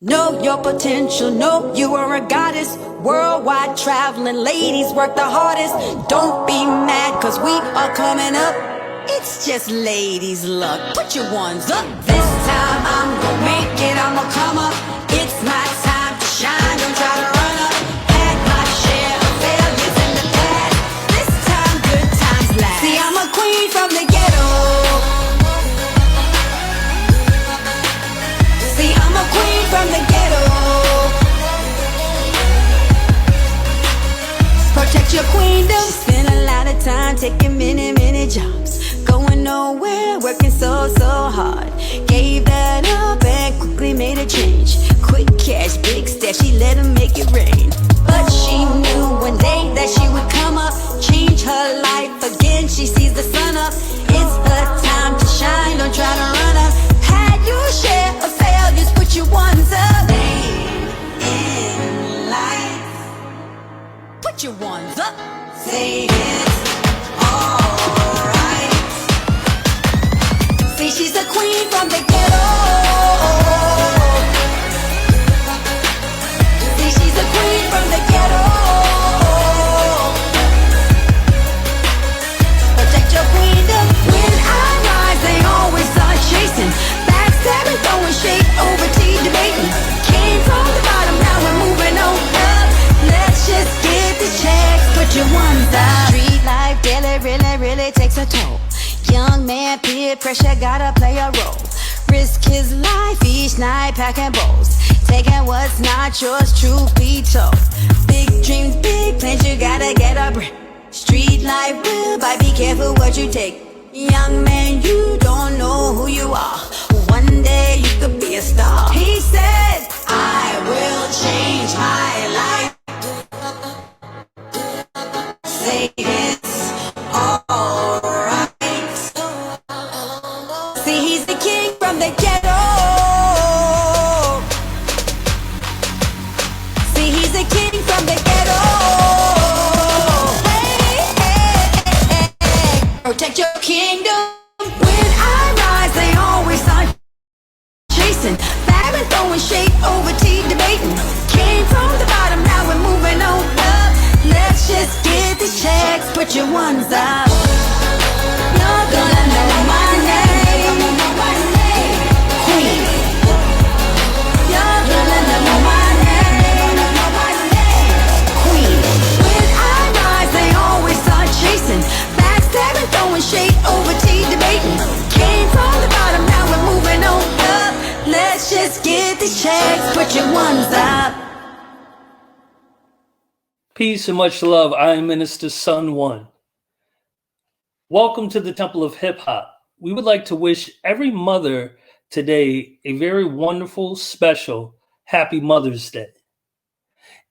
Know your potential, know you are a goddess. Worldwide traveling ladies work the hardest. Don't be mad cause we are coming up. It's just ladies luck, put your ones up. This time I'm gonna make it, I'ma come up. It's my time to shine, don't try to run up. Had my share of failures in the past. This time good times last. See, I'm a queen from the ghetto. See, I'm a queen from the ghetto. Protect your queendom. Spend a lot of time taking many jobs. Going nowhere, working so hard. Gave that up and quickly made a change. Quick cash, big step, she let him make it rain. But she knew one day that she would come up, change her life again. She sees the sun up. It's her time to shine, don't try to run up. Had your share of failures, put your ones up. In life, put your ones up. Say it's alright. See, she's a queen from the ghetto. See, she's a queen from the ghetto. Protect your queendom. When I rise, they always start chasing. Backstabbing, throwing shade, over tea debating. Came from the bottom, now we're moving on up. Let's just get the checks, put your ones up. Street life really takes a toll. Young man, peer pressure, gotta play a role. Risk his life each night, packing bowls. Taking what's not yours, truth be told. Big dreams, big plans, you gotta get a break. Street life will bite, be careful what you take. Young man, you don't know who you are. One day you could be a star. He said, I will change my life. Say it's alright. See, he's the king from the ghetto. See, he's the king from the ghetto. Hey. Protect your kingdom. When I rise, they always start chasing. Babbing, throwing shade, over tea debating. Came from the bottom, now we're moving on up. Let's just get the checks, put your ones up. You're gonna know my name, Queen. You're gonna know my name, Queen. When I rise, they always start chasing. Backstabbing, throwing shade, over tea debating. Came from the bottom, now we're moving on up. Let's just get the checks, put your ones up. Peace and much love. I am Minister Sun One. Welcome to the Temple of Hip Hop. We would like to wish every mother today a very wonderful, special, happy Mother's Day.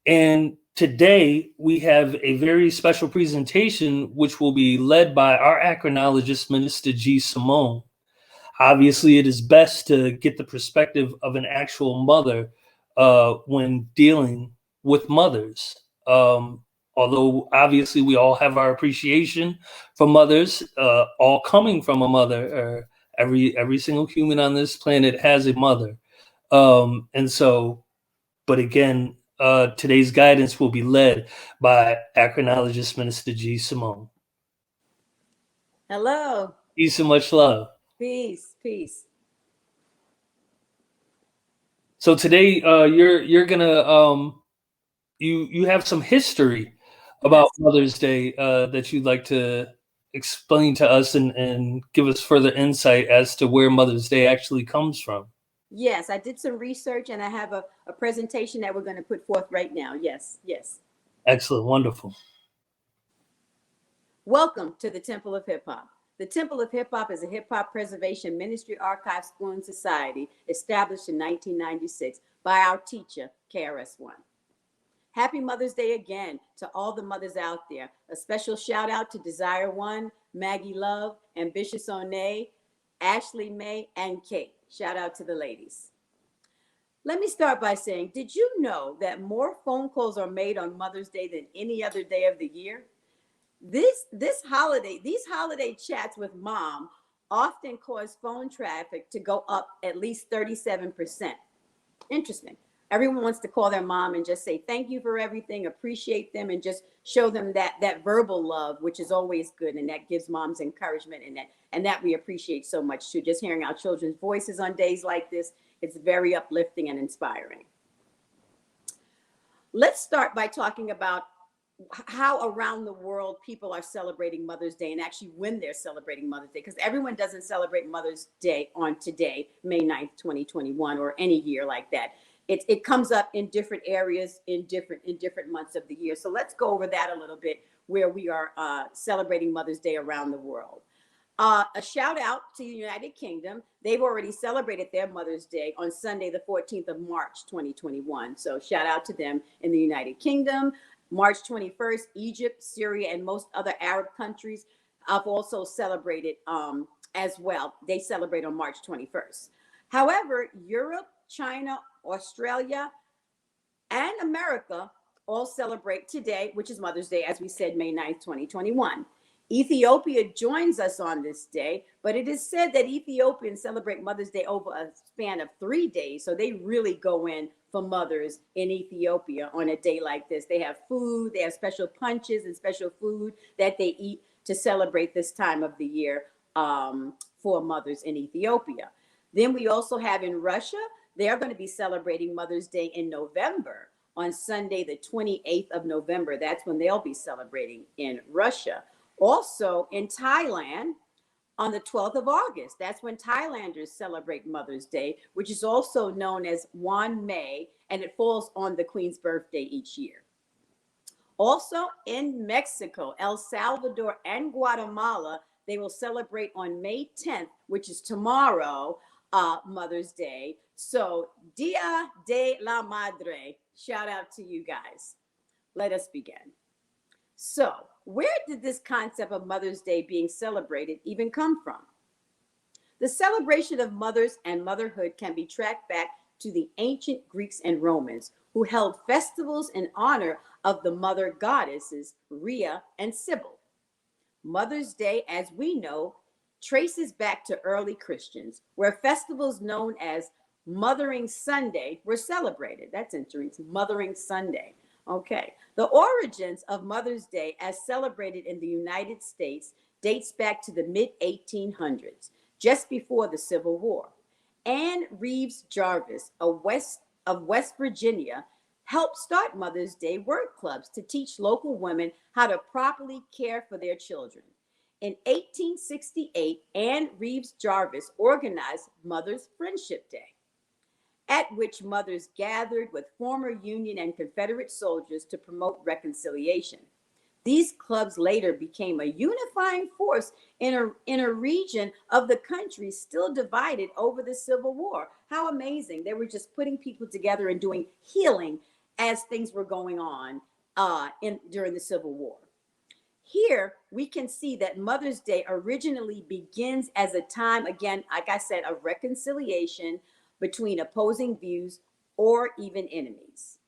And today we have a very special presentation which will be led by our acronologist, Minister G. Simone. Obviously, it is best to get the perspective of an actual mother when dealing with mothers. Although obviously we all have our appreciation for mothers, all coming from a mother. Every single human on this planet has a mother. But again, today's guidance will be led by acronologist Minister G. Simone. Hello. Peace and much love. Peace. So today, you're gonna you have some history about Mother's Day that you'd like to explain to us and give us further insight as to where Mother's Day actually comes from. Yes, I did some research and I have a presentation that we're going to put forth right now. Yes. Excellent, wonderful. Welcome to the Temple of Hip Hop. The Temple of Hip Hop is a hip hop preservation ministry, archive, school, and society established in 1996 by our teacher, KRS-ONE. Happy Mother's Day again to all the mothers out there. A special shout out to Desire One, Maggie Love, Ambitious One, Ashley May, and Kate. Shout out to the ladies. Let me start by saying, did you know that more phone calls are made on Mother's Day than any other day of the year? These holiday chats with mom often cause phone traffic to go up at least 37%. Interesting. Everyone wants to call their mom and just say thank you for everything, appreciate them, and just show them that verbal love, which is always good, and that gives moms encouragement, and that we appreciate so much too. Just hearing our children's voices on days like this, it's very uplifting and inspiring. Let's start by talking about how around the world people are celebrating Mother's Day, and actually when they're celebrating Mother's Day, because everyone doesn't celebrate Mother's Day on today, May 9th, 2021, or any year like that. It comes up in different areas in different months of the year. So let's go over that a little bit, where we are celebrating Mother's Day around the world. A shout out to the United Kingdom. They've already celebrated their Mother's Day on Sunday, the 14th of March, 2021. So shout out to them in the United Kingdom. March 21st, Egypt, Syria, and most other Arab countries have also celebrated as well. They celebrate on March 21st. However, Europe, China, Australia, and America all celebrate today, which is Mother's Day, as we said, May 9th, 2021. Ethiopia joins us on this day, but it is said that Ethiopians celebrate Mother's Day over a span of 3 days. So they really go in for mothers in Ethiopia on a day like this. They have food, they have special punches and special food that they eat to celebrate this time of the year for mothers in Ethiopia. Then we also have in Russia, they are going to be celebrating Mother's Day in November, on Sunday, the 28th of November. That's when they'll be celebrating in Russia. Also in Thailand, on the 12th of August, that's when Thailanders celebrate Mother's Day, which is also known as Wan May, and it falls on the Queen's birthday each year. Also in Mexico, El Salvador, and Guatemala, they will celebrate on May 10th, which is tomorrow, Mother's Day. So Dia de la Madre, shout out to you guys. Let us begin. So where did this concept of Mother's Day being celebrated even come from? The celebration of mothers and motherhood can be tracked back to the ancient Greeks and Romans, who held festivals in honor of the mother goddesses Rhea and Sybil. Mother's Day, as we know, traces back to early Christians, where festivals known as Mothering Sunday were celebrated. That's interesting, Mothering Sunday. Okay. The origins of Mother's Day as celebrated in the United States dates back to the mid-1800s, just before the Civil War. Anne Reeves Jarvis of West Virginia helped start Mother's Day work clubs to teach local women how to properly care for their children. In 1868, Anne Reeves Jarvis organized Mother's Friendship Day, at which mothers gathered with former Union and Confederate soldiers to promote reconciliation. These clubs later became a unifying force in a region of the country still divided over the Civil War. How amazing. They were just putting people together and doing healing as things were going on during the Civil War. Here, we can see that Mother's Day originally begins as a time, again, like I said, of reconciliation between opposing views or even enemies.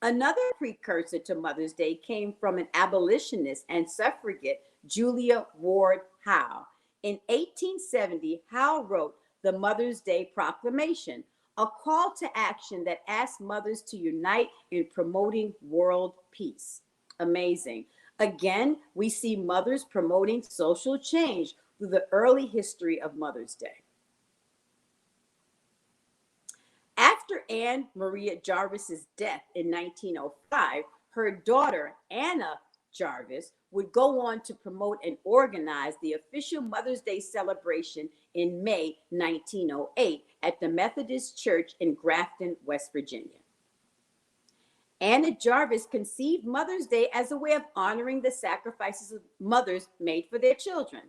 Another precursor to Mother's Day came from an abolitionist and suffragette, Julia Ward Howe. In 1870, Howe wrote the Mother's Day Proclamation, a call to action that asked mothers to unite in promoting world peace. Amazing. Again, we see mothers promoting social change through the early history of Mother's Day. After Anne Maria Jarvis's death in 1905, her daughter, Anna Jarvis, would go on to promote and organize the official Mother's Day celebration in May 1908 at the Methodist Church in Grafton, West Virginia. Anna Jarvis conceived Mother's Day as a way of honoring the sacrifices of mothers made for their children.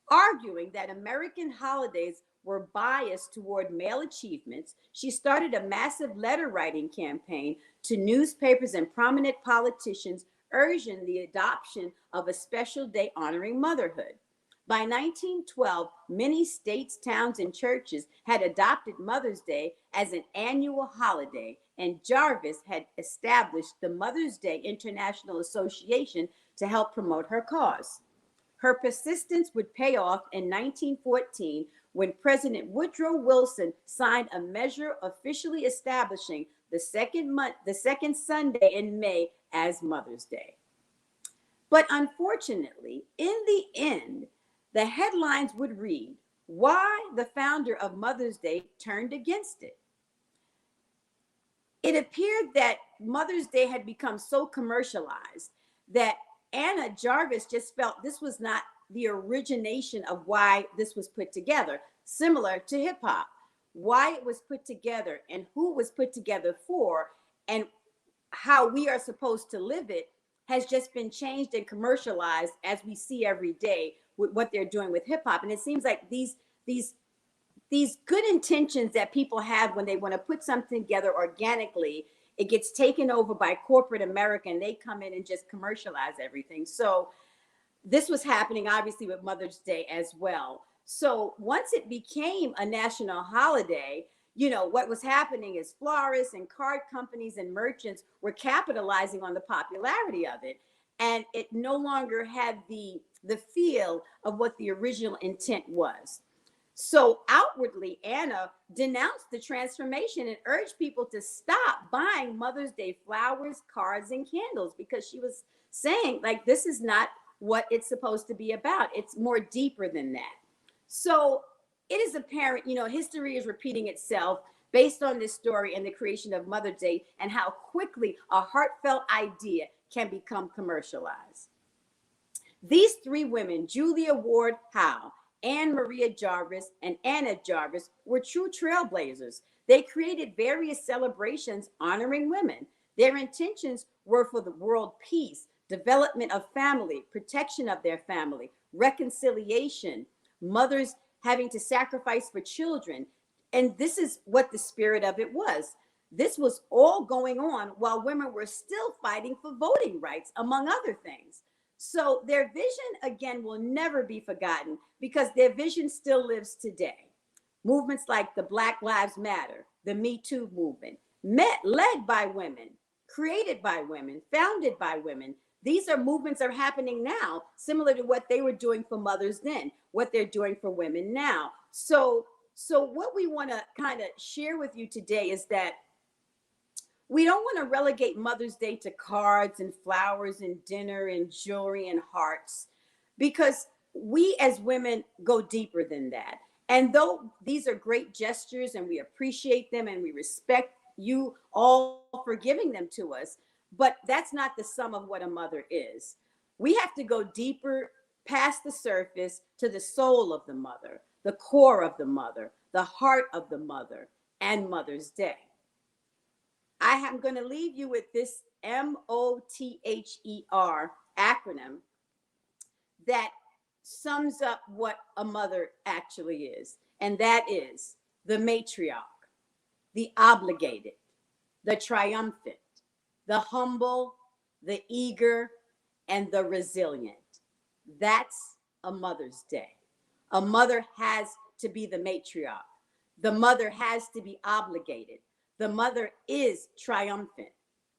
Arguing that American holidays were biased toward male achievements, she started a massive letter writing campaign to newspapers and prominent politicians, urging the adoption of a special day honoring motherhood. By 1912, many states, towns, and churches had adopted Mother's Day as an annual holiday, and Jarvis had established the Mother's Day International Association to help promote her cause. Her persistence would pay off in 1914 when President Woodrow Wilson signed a measure officially establishing the second Sunday in May as Mother's Day. But unfortunately, in the end, the headlines would read, "Why the founder of Mother's Day turned against it." It appeared that Mother's Day had become so commercialized that Anna Jarvis just felt this was not the origination of why this was put together, similar to hip hop, why it was put together and who was put together for, and how we are supposed to live it has just been changed and commercialized as we see every day with what they're doing with hip hop. And it seems like these good intentions that people have when they want to put something together organically, it gets taken over by corporate America and they come in and just commercialize everything. So this was happening obviously with Mother's Day as well. So once it became a national holiday, you know, what was happening is florists and card companies and merchants were capitalizing on the popularity of it. And it no longer had the feel of what the original intent was. So outwardly, Anna denounced the transformation and urged people to stop buying Mother's Day flowers, cards, and candles, because she was saying, like, this is not what it's supposed to be about. It's more deeper than that. So it is apparent, you know, history is repeating itself based on this story and the creation of Mother's Day and how quickly a heartfelt idea can become commercialized. These three women, Julia Ward Howe, Anne Maria Jarvis, and Anna Jarvis, were true trailblazers. They created various celebrations honoring women. Their intentions were for the world peace, development of family, protection of their family, reconciliation, mothers having to sacrifice for children. And this is what the spirit of it was. This was all going on while women were still fighting for voting rights, among other things. So their vision, again, will never be forgotten because their vision still lives today. Movements like the Black Lives Matter, the Me Too movement, led by women, created by women, founded by women. These are movements that are happening now, similar to what they were doing for mothers then, what they're doing for women now. So what we want to kind of share with you today is that we don't want to relegate Mother's Day to cards and flowers and dinner and jewelry and hearts, because we as women go deeper than that. And though these are great gestures and we appreciate them and we respect you all for giving them to us, but that's not the sum of what a mother is. We have to go deeper past the surface to the soul of the mother, the core of the mother, the heart of the mother, and Mother's Day. I am going to leave you with this MOTHER acronym that sums up what a mother actually is. And that is the matriarch, the obligated, the triumphant, the humble, the eager, and the resilient. That's a Mother's Day. A mother has to be the matriarch. The mother has to be obligated. The mother is triumphant.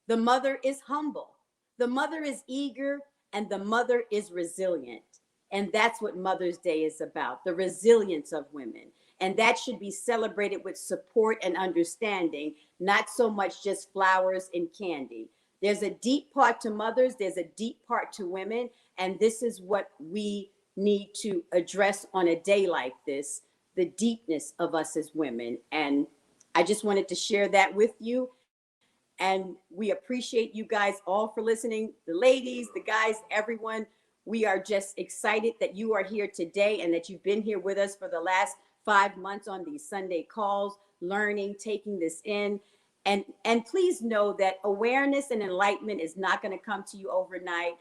The mother is humble. The mother is eager, and the mother is resilient. And that's what Mother's Day is about, the resilience of women. And that should be celebrated with support and understanding, not so much just flowers and candy. There's a deep part to mothers, there's a deep part to women, and this is what we need to address on a day like this, the deepness of us as women. And I just wanted to share that with you. And we appreciate you guys all for listening, the ladies, the guys, everyone. We are just excited that you are here today and that you've been here with us for the last 5 months on these Sunday calls, learning, taking this in. And please know that awareness and enlightenment is not going to come to you overnight.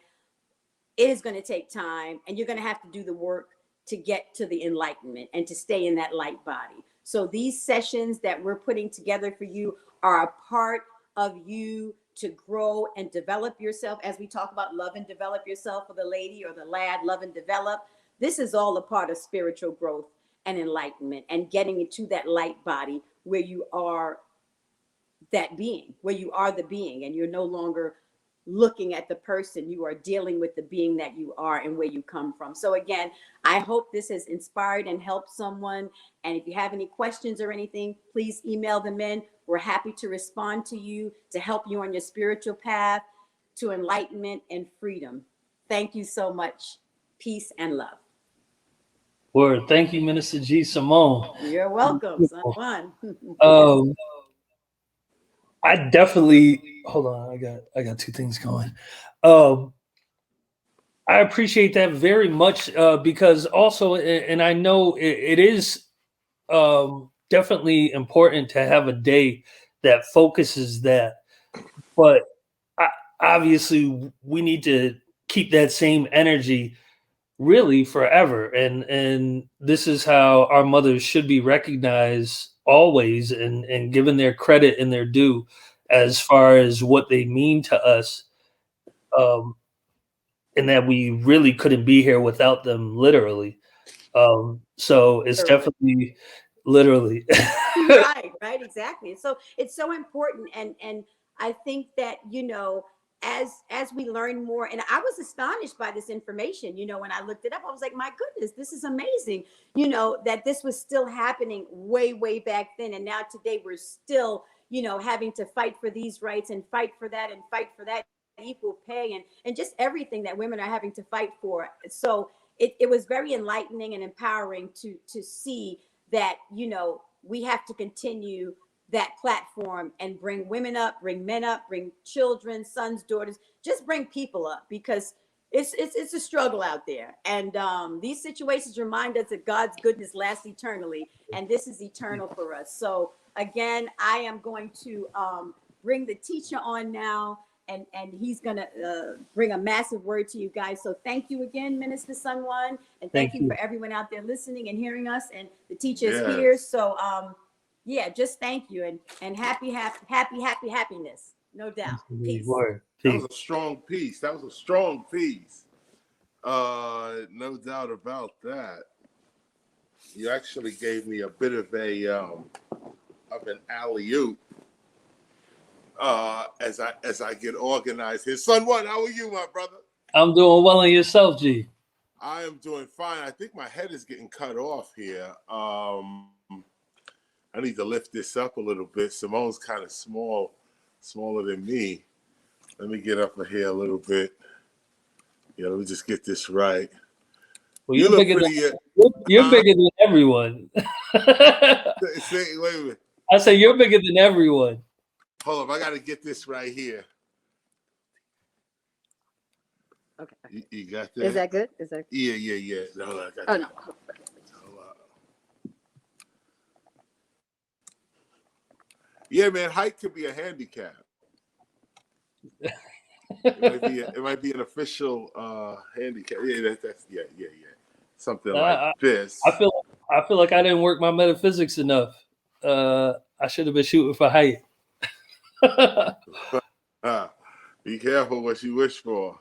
It is going to take time, and you're going to have to do the work to get to the enlightenment and to stay in that light body. So these sessions that we're putting together for you are a part of you to grow and develop yourself. As we talk about love and develop yourself, for the lady or the lad, love and develop. This is all a part of spiritual growth and enlightenment and getting into that light body where you are that being, where you are the being and you're no longer looking at the person you are dealing with, the being that you are and where you come from. So again, I hope this has inspired and helped someone. And if you have any questions or anything, please email them in. We're happy to respond to you, to help you on your spiritual path to enlightenment and freedom. Thank you so much. Peace and love. Word. Thank you, Minister G. Simone. You're welcome, son one. Um, I definitely hold on. I got two things going. I appreciate that very much because also, and I know it is definitely important to have a day that focuses that. But obviously, we need to keep that same energy really forever, and this is how our mothers should be recognized always, and given their credit and their due as far as what they mean to us, and that we really couldn't be here without them, literally. So it's definitely literally right, exactly. So it's so important, and I think that, you know, as we learn more, and I was astonished by this information, you know, when I looked it up, I was like, my goodness, this is amazing, you know, that this was still happening way back then, and now today we're still, you know, having to fight for these rights and fight for that and fight for that equal pay and just everything that women are having to fight for. So it was very enlightening and empowering to see that, you know, we have to continue that platform and bring women up, bring men up, bring children, sons, daughters, just bring people up, because it's a struggle out there. And these situations remind us that God's goodness lasts eternally, and this is eternal for us. So again, I am going to bring the teacher on now, and he's going to bring a massive word to you guys. So thank you again, Minister Sun One, and thank you for everyone out there listening and hearing us. And the teacher is here. So yeah, just thank you, and happiness, no doubt. Peace. That was a strong piece. That was a strong piece. No doubt about that. You actually gave me a bit of an alley-oop as I get organized here. Son One, how are you, my brother? I'm doing well, and yourself, G? I am doing fine. I think my head is getting cut off here. I need to lift this up a little bit. Simone's kind of smaller than me. Let me get up here a little bit. Yeah, let me just get this right. Well, you're bigger than everyone. Wait a minute. I say you're bigger than everyone. Hold up, I got to get this right here. Okay. You got that? Is that good? Is that? Yeah. No, I got oh, that. no. Yeah, man, height could be a handicap. It might be an official handicap. Yeah, that's something like this. I feel like I didn't work my metaphysics enough. I should have been shooting for height. Be careful what you wish for.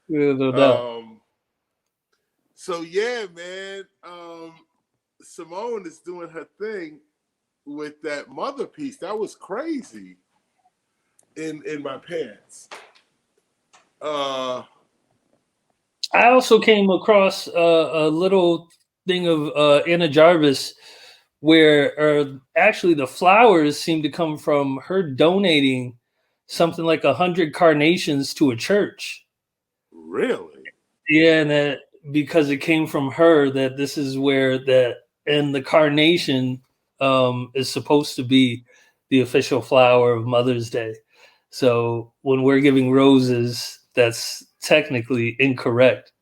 Yeah, no doubt. So yeah, man. Simone is doing her thing with that mother piece. That was crazy in my pants. I also came across a little thing of Anna Jarvis where actually the flowers seem to come from her donating something like 100 carnations to a church. Really? Yeah, and that because it came from her, that this is where that, and the carnation is supposed to be the official flower of Mother's Day. So when we're giving roses, that's technically incorrect.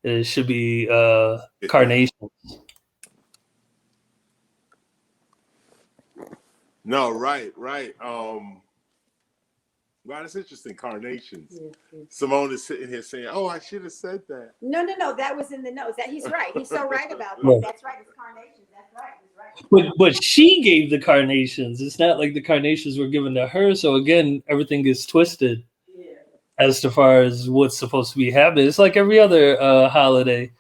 It should be carnations. No, right. Wow, that's interesting. Carnations. Yes. Simone is sitting here saying, "Oh, I should have said that." No. That was in the notes. That he's right. He's so right about that. That's right. It's carnations. That's right. He's right. But she gave the carnations. It's not like the carnations were given to her. So again, everything gets twisted as to far as what's supposed to be happening. It's like every other holiday.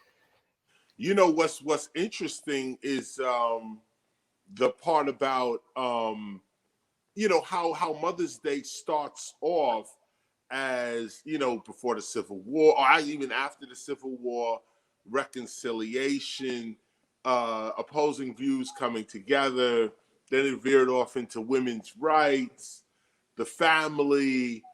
You know what's interesting is the part about you know how Mother's Day starts off as, you know, before the Civil War, or even after the Civil War, reconciliation, opposing views coming together. Then it veered off into women's rights, the family,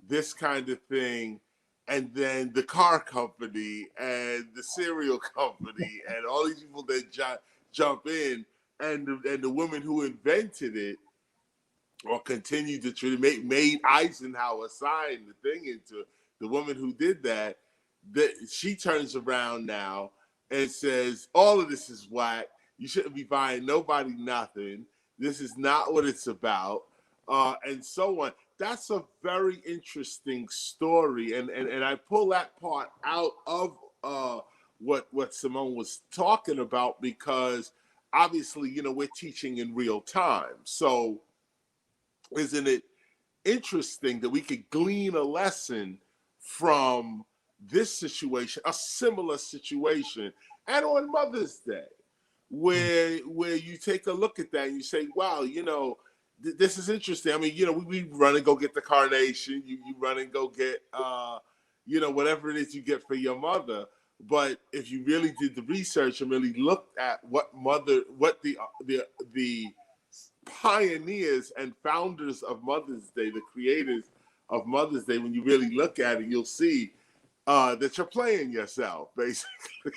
this kind of thing. And then the car company and the cereal company and all these people that jump in, and the woman who invented it or continued to try to made Eisenhower sign the thing into it. The woman who did that, she turns around now and says, all of this is whack. You shouldn't be buying nobody nothing. This is not what it's about, and so on. That's a very interesting story, and I pull that part out of what Simone was talking about, because obviously, you know, we're teaching in real time. So isn't it interesting that we could glean a lesson from this situation, a similar situation, and on Mother's Day, where you take a look at that and you say, wow, you know, this is interesting. I mean, you know, we run and go get the carnation, you run and go get, you know, whatever it is you get for your mother. But if you really did the research and really looked at what the pioneers and founders of Mother's Day, the creators of Mother's Day, when you really look at it, you'll see that you're playing yourself, basically.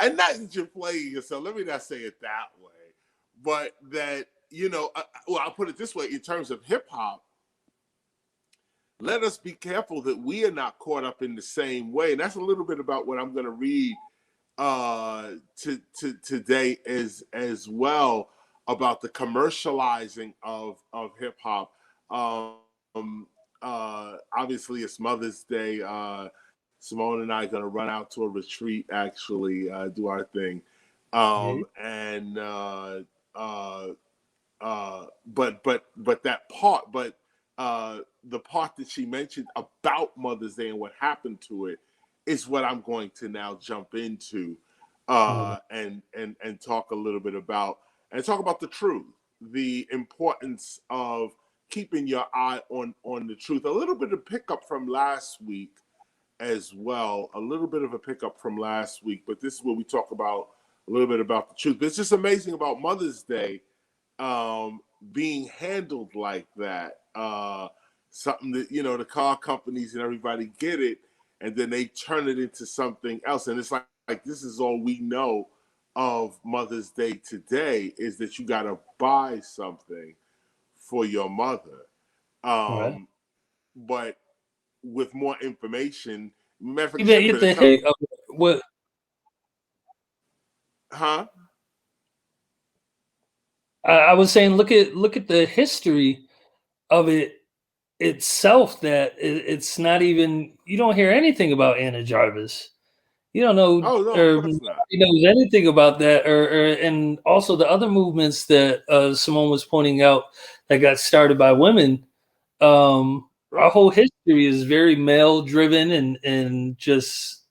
And not that you're playing yourself, let me not say it that way, but that, you know, well, I'll put it this way, in terms of hip hop, let us be careful that we are not caught up in the same way. And that's a little bit about what I'm going to read today as well, about the commercializing of hip hop. Obviously, it's Mother's Day. Simone and I are going to run out to a retreat, actually, do our thing. And but that part, the part that she mentioned about Mother's Day and what happened to it is what I'm going to now jump into and talk a little bit about, and talk about the truth, the importance of keeping your eye on the truth. A little bit of pickup from last week as well, a little bit of a pickup from last week, but this is where we talk about a little bit about the truth. But it's just amazing about Mother's Day being handled like that. Something that, you know, the car companies and everybody get it, and then they turn it into something else. And it's like this is all we know of Mother's Day today, is that you got to buy something for your mother. Right. But with more information, matter of fact, You hit the hit of what? Huh? I was saying, look at the history of it itself. That it's not even, you don't hear anything about Anna Jarvis. You don't know, Oh no, of or course not. nobody knows anything about that, or and also the other movements that Simone was pointing out that got started by women. Our Right. whole history is very male driven, and just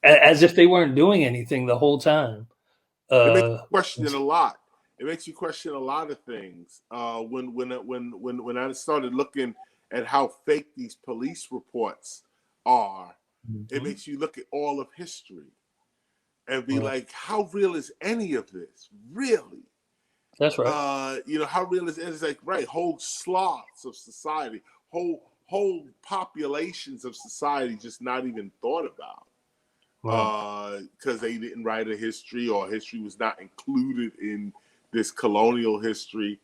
as if they weren't doing anything the whole time. It makes you question a lot. It makes you question a lot of things. When I started looking at how fake these police reports are, it makes you look at all of history and be like, how real is any of this? Really? That's right. You know, how real is it? It's like, right, whole swaths of society, whole populations of society just not even thought about. Because they didn't write a history, or history was not included in this colonial history.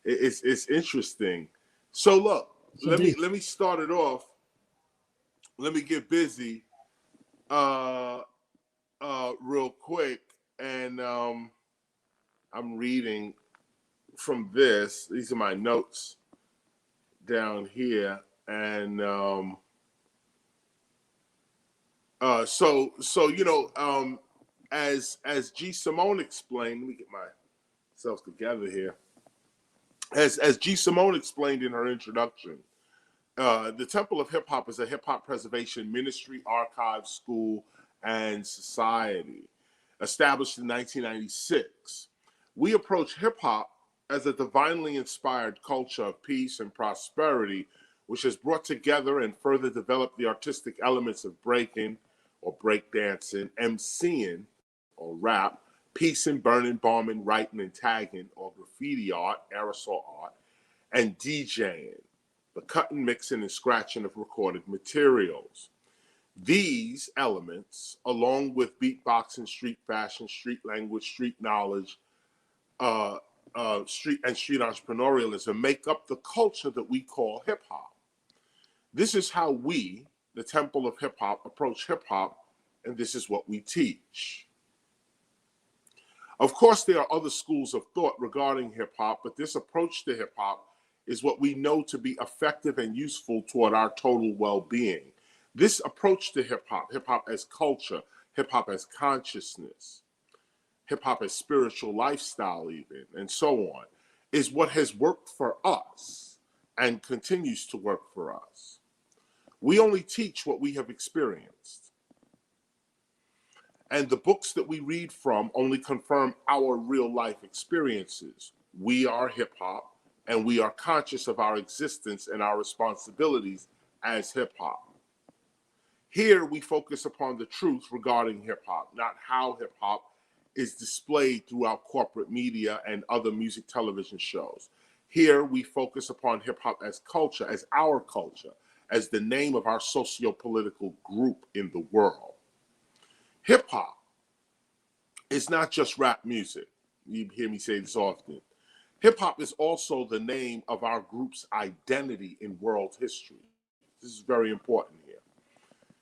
It's interesting. So look, let me start it off. Let me get busy real quick, and I'm reading from this. These are my notes down here, and so you know, as G. Simone explained, let me get myself together here. As G. Simone explained in her introduction, the Temple of Hip Hop is a hip hop preservation ministry, archive, school, and society. Established in 1996, we approach hip hop as a divinely inspired culture of peace and prosperity, which has brought together and further developed the artistic elements of breaking or breakdancing, MCing or rap, piecing, burning, bombing, writing, and tagging or graffiti art, aerosol art, and DJing, the cutting, mixing, and scratching of recorded materials. These elements, along with beatboxing, street fashion, street language, street knowledge, street entrepreneurialism, make up the culture that we call hip hop. This is how we, the Temple of Hip Hop, approach hip hop, and this is what we teach. Of course, there are other schools of thought regarding hip hop, but this approach to hip hop is what we know to be effective and useful toward our total well-being. This approach to hip hop as culture, hip hop as consciousness, hip hop as spiritual lifestyle even, and so on, is what has worked for us and continues to work for us. We only teach what we have experienced. And the books that we read from only confirm our real life experiences. We are hip hop, and we are conscious of our existence and our responsibilities as hip hop. Here we focus upon the truth regarding hip hop, not how hip hop is displayed throughout corporate media and other music television shows. Here we focus upon hip hop as culture, as our culture, as the name of our socio-political group in the world. Hip hop is not just rap music. You hear me say this often. Hip hop is also the name of our group's identity in world history. This is very important here.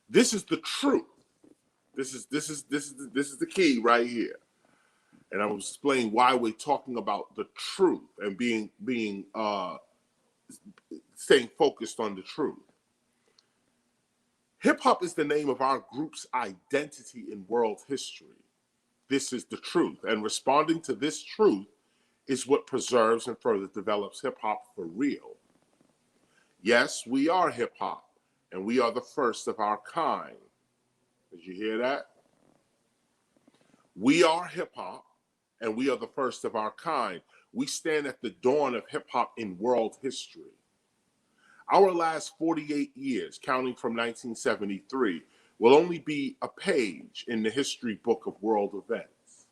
This is the truth. This is the key right here. And I will explain why we're talking about the truth and staying focused on the truth. Hip hop is the name of our group's identity in world history. This is the truth, and responding to this truth is what preserves and further develops hip hop for real. Yes, we are hip hop, and we are the first of our kind. Did you hear that? We are hip hop, and we are the first of our kind. We stand at the dawn of hip hop in world history. Our last 48 years, counting from 1973, will only be a page in the history book of world events.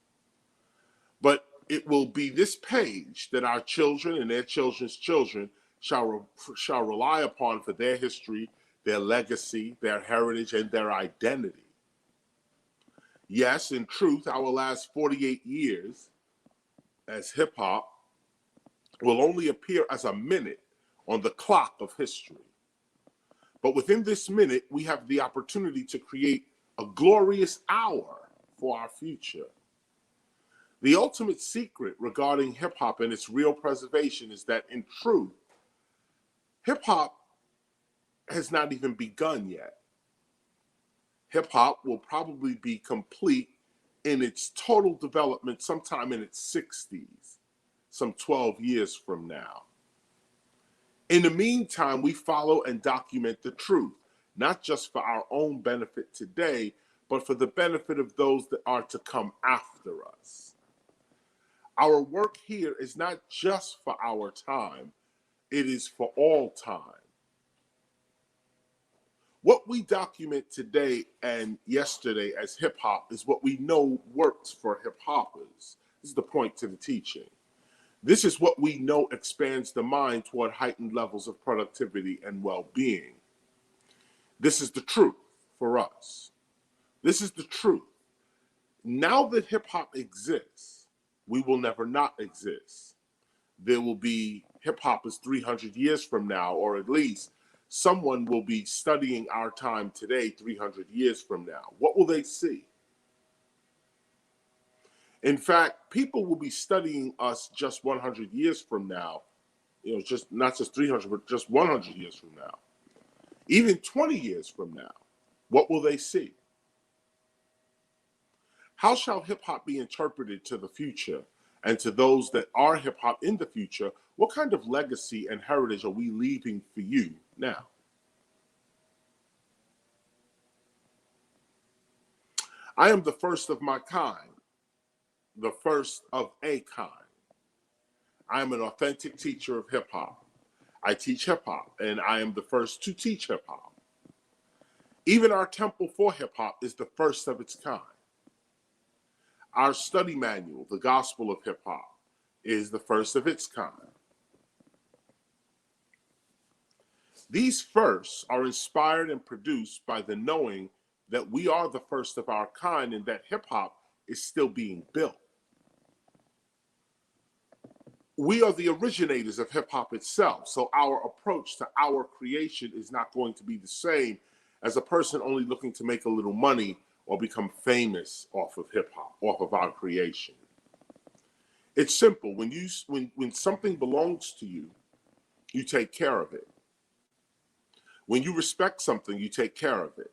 But it will be this page that our children and their children's children shall rely upon for their history, their legacy, their heritage, and their identity. Yes, in truth, our last 48 years as hip hop will only appear as a minute on the clock of history. But within this minute, we have the opportunity to create a glorious hour for our future. The ultimate secret regarding hip hop and its real preservation is that in truth, hip hop has not even begun yet. Hip hop will probably be complete in its total development sometime in its 60s, some 12 years from now. In the meantime, we follow and document the truth, not just for our own benefit today, but for the benefit of those that are to come after us. Our work here is not just for our time, it is for all time. What we document today and yesterday as hip hop is what we know works for hip hoppers. This is the point to the teaching. This is what we know expands the mind toward heightened levels of productivity and well-being. This is the truth for us. This is the truth. Now that hip hop exists, we will never not exist. There will be hip hoppers 300 years from now, or at least someone will be studying our time today 300 years from now. What will they see? In fact, people will be studying us just 100 years from now, just not just 300, but just 100 years from now. Even 20 years from now, what will they see? How shall hip hop be interpreted to the future? And to those that are hip hop in the future, what kind of legacy and heritage are we leaving for you now? I am the first of my kind, the first of a kind. I am an authentic teacher of hip hop. I teach hip hop, and I am the first to teach hip hop. Even our temple for hip hop is the first of its kind. Our study manual, the Gospel of Hip Hop, is the first of its kind. These firsts are inspired and produced by the knowing that we are the first of our kind and that hip hop is still being built. We are the originators of hip hop itself, so our approach to our creation is not going to be the same as a person only looking to make a little money or become famous off of hip hop, off of our creation. It's simple. When something belongs to you, you take care of it. When you respect something, you take care of it.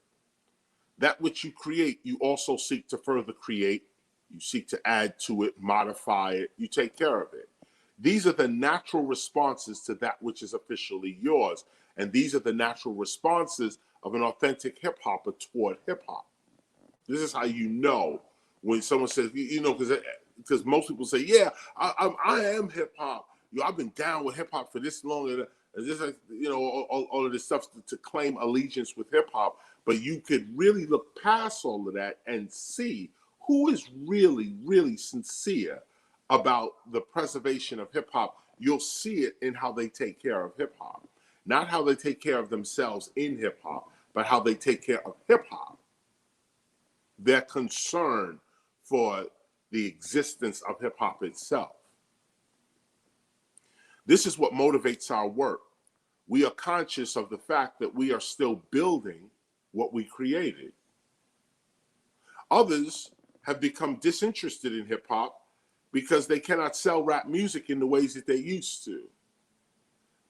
That which you create, you also seek to further create. You seek to add to it, modify it. You take care of it. These are the natural responses to that which is officially yours. And these are the natural responses of an authentic hip hopper toward hip hop. This is how you know when someone says, because most people say, yeah, I am hip hop. I've been down with hip hop for this long. And this, all of this stuff to claim allegiance with hip hop. But you could really look past all of that and see who is really, really sincere about the preservation of hip hop. You'll see it in how they take care of hip hop. Not how they take care of themselves in hip hop, but how they take care of hip hop. Their concern for the existence of hip hop itself. This is what motivates our work. We are conscious of the fact that we are still building what we created. Others have become disinterested in hip hop because they cannot sell rap music in the ways that they used to.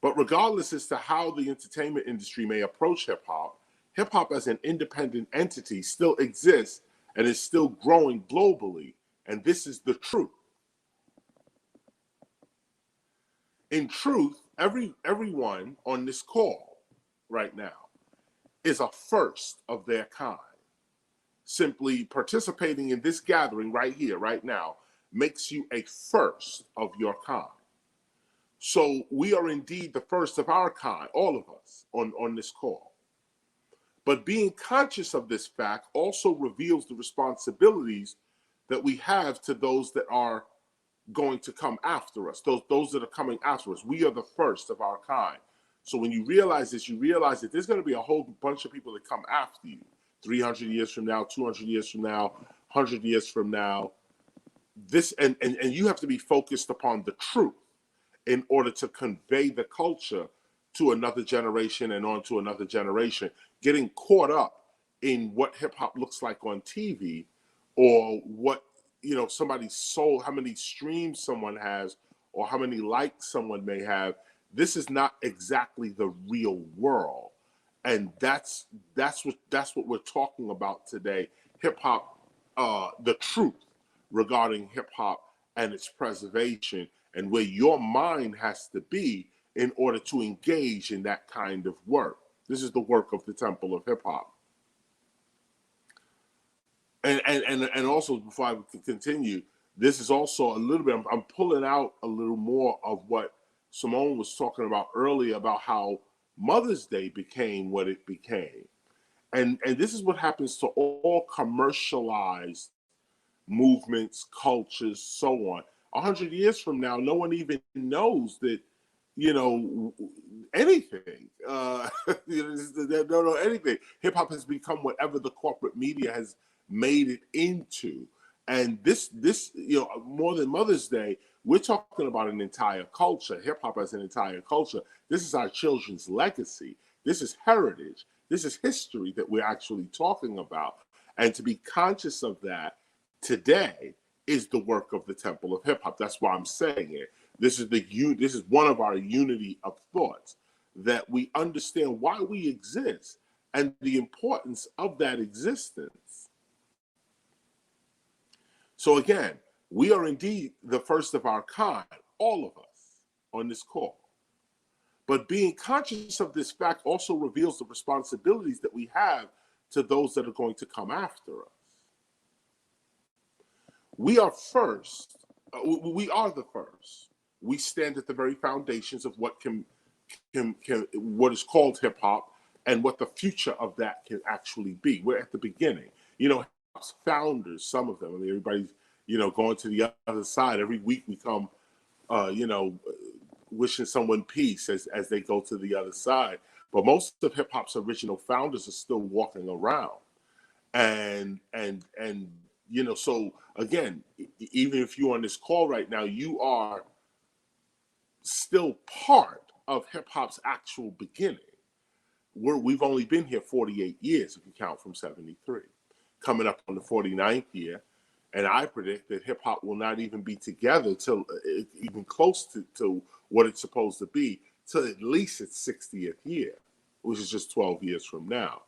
But regardless as to how the entertainment industry may approach hip hop as an independent entity still exists and is still growing globally. And this is the truth. In truth, everyone on this call right now is a first of their kind. Simply participating in this gathering right here, right now, makes you a first of your kind. So we are indeed the first of our kind, all of us on this call. But being conscious of this fact also reveals the responsibilities that we have to those that are going to come after us, those that are coming after us. We are the first of our kind. So when you realize this, you realize that there's going to be a whole bunch of people that come after you 300 years from now, 200 years from now, 100 years from now. This and you have to be focused upon the truth in order to convey the culture to another generation and on to another generation. Getting caught up in what hip hop looks like on TV or what somebody sold, how many streams someone has or how many likes someone may have. This is not exactly the real world. And that's what we're talking about today. Hip hop, the truth regarding hip hop and its preservation, and where your mind has to be in order to engage in that kind of work. This is the work of the Temple of Hip Hop. And also, before I continue, this is also a little bit, I'm pulling out a little more of what Simone was talking about earlier about how Mother's Day became what it became. And this is what happens to all commercialized movements, cultures, so on. 100 years from now, no one even knows that, anything. They don't know anything. Hip hop has become whatever the corporate media has made it into. And this, more than Mother's Day, we're talking about an entire culture. Hip hop as an entire culture. This is our children's legacy. This is heritage. This is history that we're actually talking about. And to be conscious of that today is the work of the Temple of Hip Hop. That's why I'm saying it. This is one of our unity of thoughts, that we understand why we exist and the importance of that existence. So again, we are indeed the first of our kind, all of us on this call. But being conscious of this fact also reveals the responsibilities that we have to those that are going to come after us. We are first. We are the first. we stand at the very foundations of what what is called hip hop and what the future of that can actually be. We're at the beginning. You know, founders, some of them, I mean, everybody's, you know, going to the other side. Every week we come, you know, wishing someone peace as they go to the other side. But most of hip hop's original founders are still walking around. And you know, so again, even if you're on this call right now, you are still part of hip hop's actual beginning. We've only been here 48 years, if you count from 73, coming up on the 49th year. And I predict that hip hop will not even be together till even close to what it's supposed to be till at least its 60th year, which is just 12 years from now.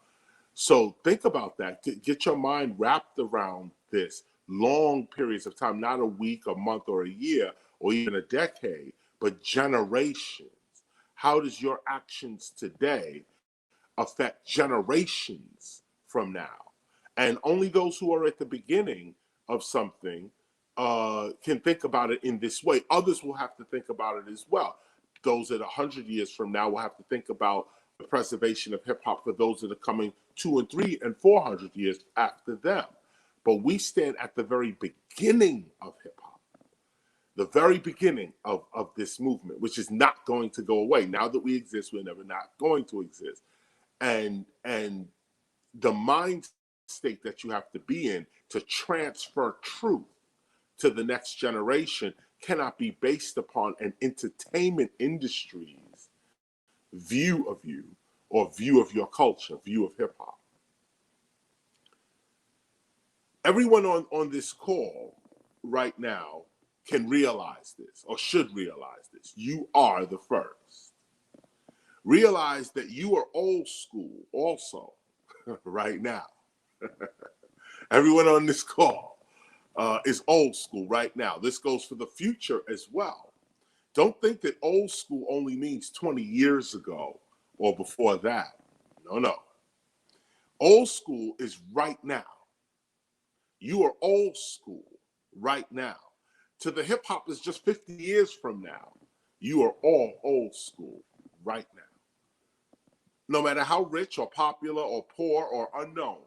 So think about that. Get your mind wrapped around this long periods of time, not a week, a month, or a year, or even a decade, but generations. How does your actions today affect generations from now? And only those who are at the beginning of something can think about it in this way. Others will have to think about it as well. Those that 100 years from now will have to think about the preservation of hip hop for those that are coming 200 and 300 and 400 years after them. But we stand at the very beginning of hip hop, the very beginning of this movement, which is not going to go away. Now that we exist, we're never not going to exist. And the mind state that you have to be in to transfer truth to the next generation cannot be based upon an entertainment industry's view of you or view of your culture, view of hip hop. Everyone on this call right now can realize this or should realize this. You are the first. Realize that you are old school also right now. Everyone on this call is old school right now. This goes for the future as well. Don't think that old school only means 20 years ago or before that. No. Old school is right now. You are old school right now. To the hip hop is just 50 years from now. You are all old school right now. No matter how rich or popular or poor or unknown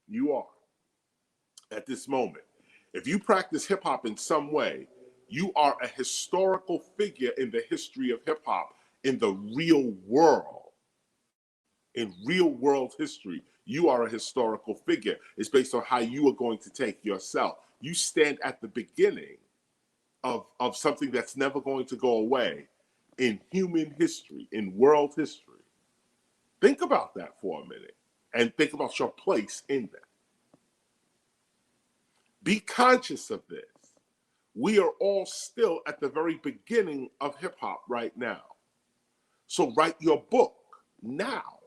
you are at this moment, if you practice hip hop in some way, you are a historical figure in the history of hip hop in the real world. In real world history, you are a historical figure. It's based on how you are going to take yourself. You stand at the beginning of something that's never going to go away in human history, in world history. Think about that for a minute and think about your place in that. Be conscious of this. We are all still at the very beginning of hip hop right now. So write your book now.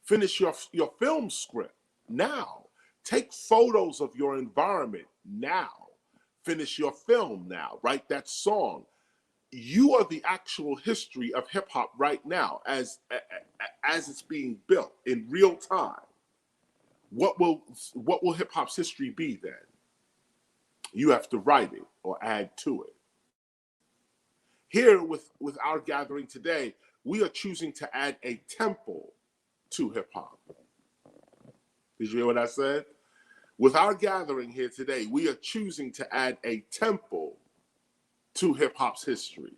Finish your film script now. Take photos of your environment now. Finish your film now. Write that song. You are the actual history of hip hop right now as it's being built in real time. What will hip hop's history be then? You have to write it or add to it. Here with our gathering today, we are choosing to add a temple to hip hop. Did you hear what I said? With our gathering here today, we are choosing to add a temple to hip hop's history.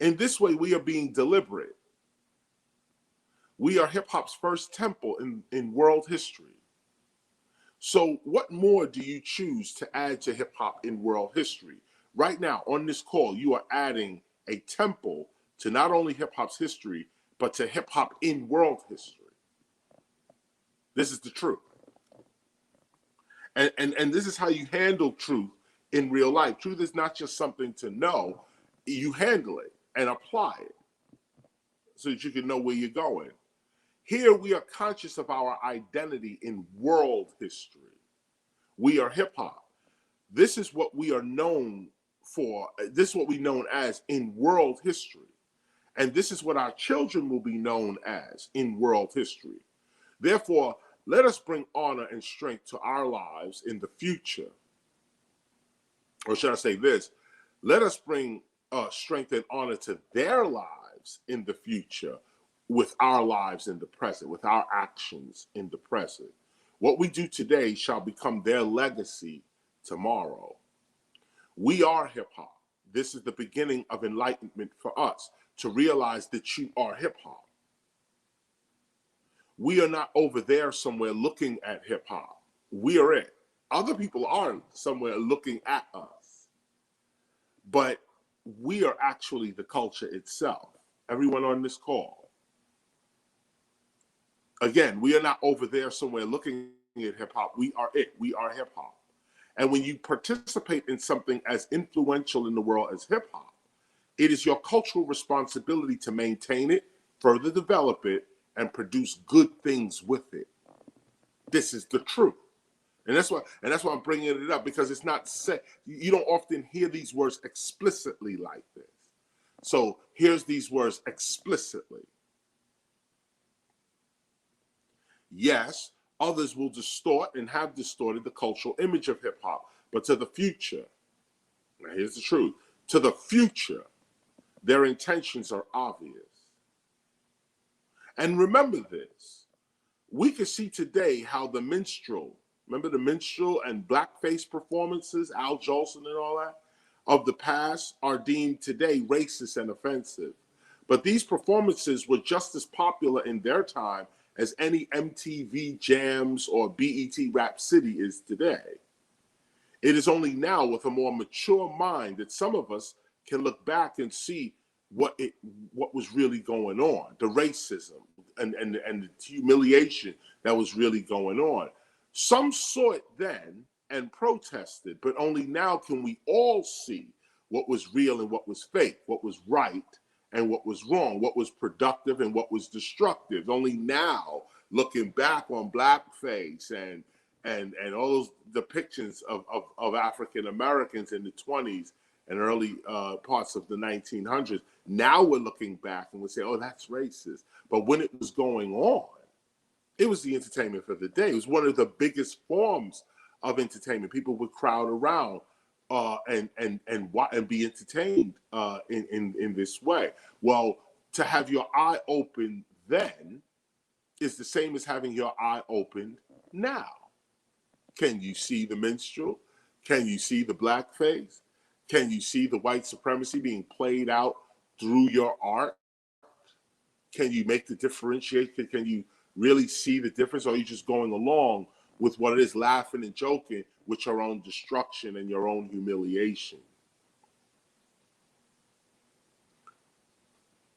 In this way, we are being deliberate. We are hip hop's first temple in world history. So what more do you choose to add to hip hop in world history? Right now on this call, you are adding a temple to not only hip hop's history, but to hip hop in world history. This is the truth. And this is how you handle truth in real life. Truth is not just something to know. You handle it and apply it so that you can know where you're going. Here we are conscious of our identity in world history. We are hip hop. This is what we are known for. This is what we known as in world history. And this is what our children will be known as in world history. Therefore, let us bring honor and strength to our lives in the future. Or should I say this? Let us bring strength and honor to their lives in the future with our lives in the present, with our actions in the present. What we do today shall become their legacy tomorrow. We are hip hop. This is the beginning of enlightenment for us, to realize that you are hip hop. We are not over there somewhere looking at hip hop. We are it. Other people are somewhere looking at us. But we are actually the culture itself. Everyone on this call. Again, we are not over there somewhere looking at hip hop. We are it. We are hip hop. And when you participate in something as influential in the world as hip hop, it is your cultural responsibility to maintain it, further develop it, and produce good things with it. This is the truth. And that's why I'm bringing it up, because it's not said. You don't often hear these words explicitly like this. So here's these words explicitly. Yes, others will distort and have distorted the cultural image of hip hop, but to the future, now here's the truth, to the future, their intentions are obvious. And remember this, we can see today how the minstrel, remember the minstrel and blackface performances, Al Jolson and all that, of the past are deemed today racist and offensive. But these performances were just as popular in their time as any MTV Jams or BET Rap City is today. It is only now with a more mature mind that some of us can look back and see what was really going on, the racism and the humiliation that was really going on. Some saw it then and protested, but only now can we all see what was real and what was fake, what was right and what was wrong, what was productive and what was destructive. Only now, looking back on blackface and all those depictions of African Americans in the 20s and early parts of the 1900s, now we're looking back and we say, oh, that's racist. But when it was going on, it was the entertainment for the day. It was one of the biggest forms of entertainment. People would crowd around and be entertained in this way. Well, to have your eye open then is the same as having your eye opened now. Can you see the minstrel? Can you see the blackface? Can you see the white supremacy being played out through your art? Can you make the differentiation? Can you really see the difference? Or are you just going along with what it is, laughing and joking with your own destruction and your own humiliation?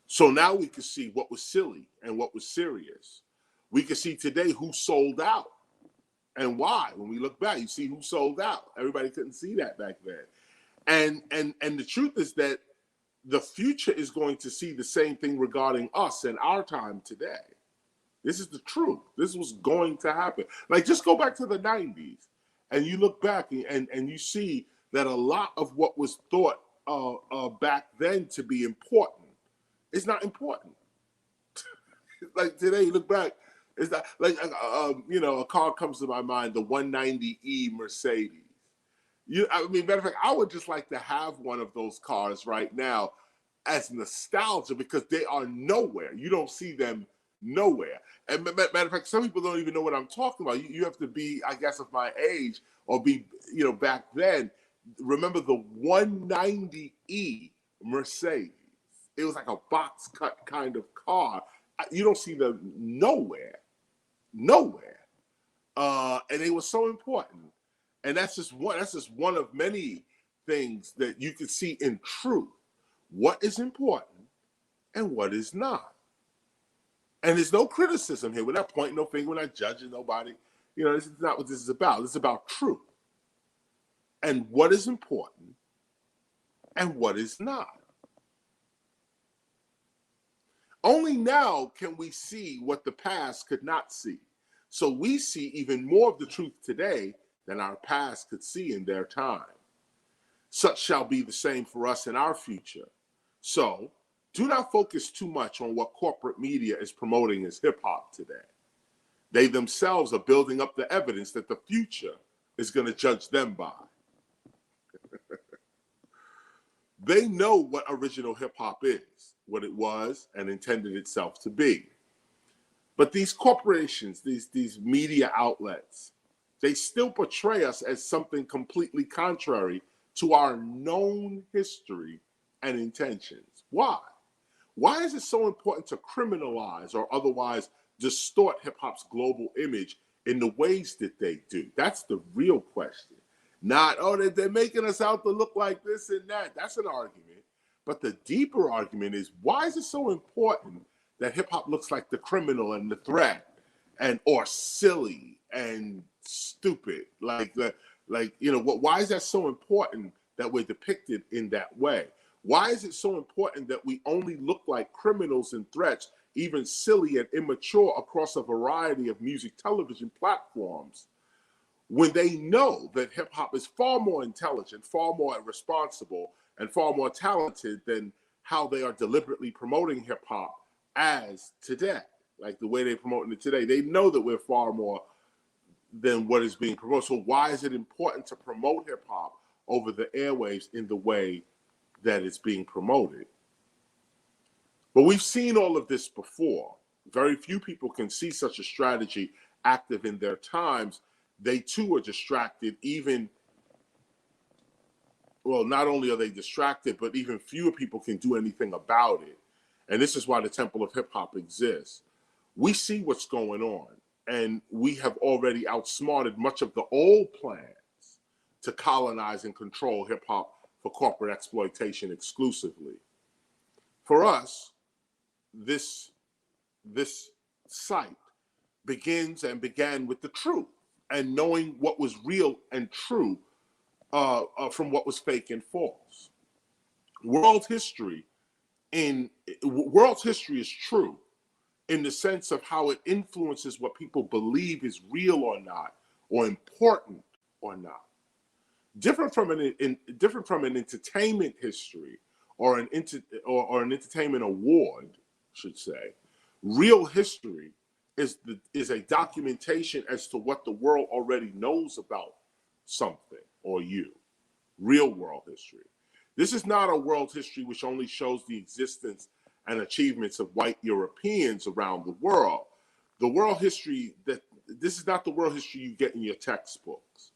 So now we can see what was silly and what was serious. We can see today who sold out and why. When we look back, you see who sold out. Everybody couldn't see that back then. And the truth is that the future is going to see the same thing regarding us in our time today. This is the truth. This was going to happen. Like, just go back to the 90s and you look back and you see that a lot of what was thought back then to be important is not important. Like today, you look back, it's not like, a car comes to my mind, the 190E Mercedes. Matter of fact, I would just like to have one of those cars right now as nostalgia, because they are nowhere. You don't see them nowhere. And matter of fact, some people don't even know what I'm talking about. You have to be, I guess, of my age or be, back then. Remember the 190E Mercedes. It was like a box cut kind of car. You don't see them nowhere. And it was so important. And that's just one of many things that you can see in truth. What is important and what is not. And there's no criticism here. We're not pointing no finger. We're not judging nobody. This is not what this is about. This is about truth. And what is important and what is not. Only now can we see what the past could not see. So we see even more of the truth today than our past could see in their time. Such shall be the same for us in our future. So do not focus too much on what corporate media is promoting as hip hop today. They themselves are building up the evidence that the future is going to judge them by. They know what original hip hop is, what it was and intended itself to be. But these corporations, these media outlets, they still portray us as something completely contrary to our known history and intentions. Why? Why is it so important to criminalize or otherwise distort hip hop's global image in the ways that they do? That's the real question. Not, oh, they're making us out to look like this and that. That's an argument. But the deeper argument is, why is it so important that hip hop looks like the criminal and the threat, and or silly and stupid? Why is that so important that we're depicted in that way? Why is it so important that we only look like criminals and threats, even silly and immature, across a variety of music television platforms, when they know that hip hop is far more intelligent, far more responsible, and far more talented than how they are deliberately promoting hip hop as today? Like the way they're promoting it today, they know that we're far more than what is being promoted. So why is it important to promote hip hop over the airwaves in the way that it's being promoted? But we've seen all of this before. Very few people can see such a strategy active in their times. They too are distracted. Not only are they distracted, but even fewer people can do anything about it. And this is why the Temple of Hip Hop exists. We see what's going on, and we have already outsmarted much of the old plans to colonize and control hip hop for corporate exploitation exclusively. For us, this site began with the truth and knowing what was real and true from what was fake and false. World history is true in the sense of how it influences what people believe is real or not, or important or not. Different from an entertainment history or an entertainment award, should say. Real history is a documentation as to what the world already knows about something or you. Real world history. This is not a world history which only shows the existence and achievements of white Europeans around the world. This is not the world history you get in your textbooks.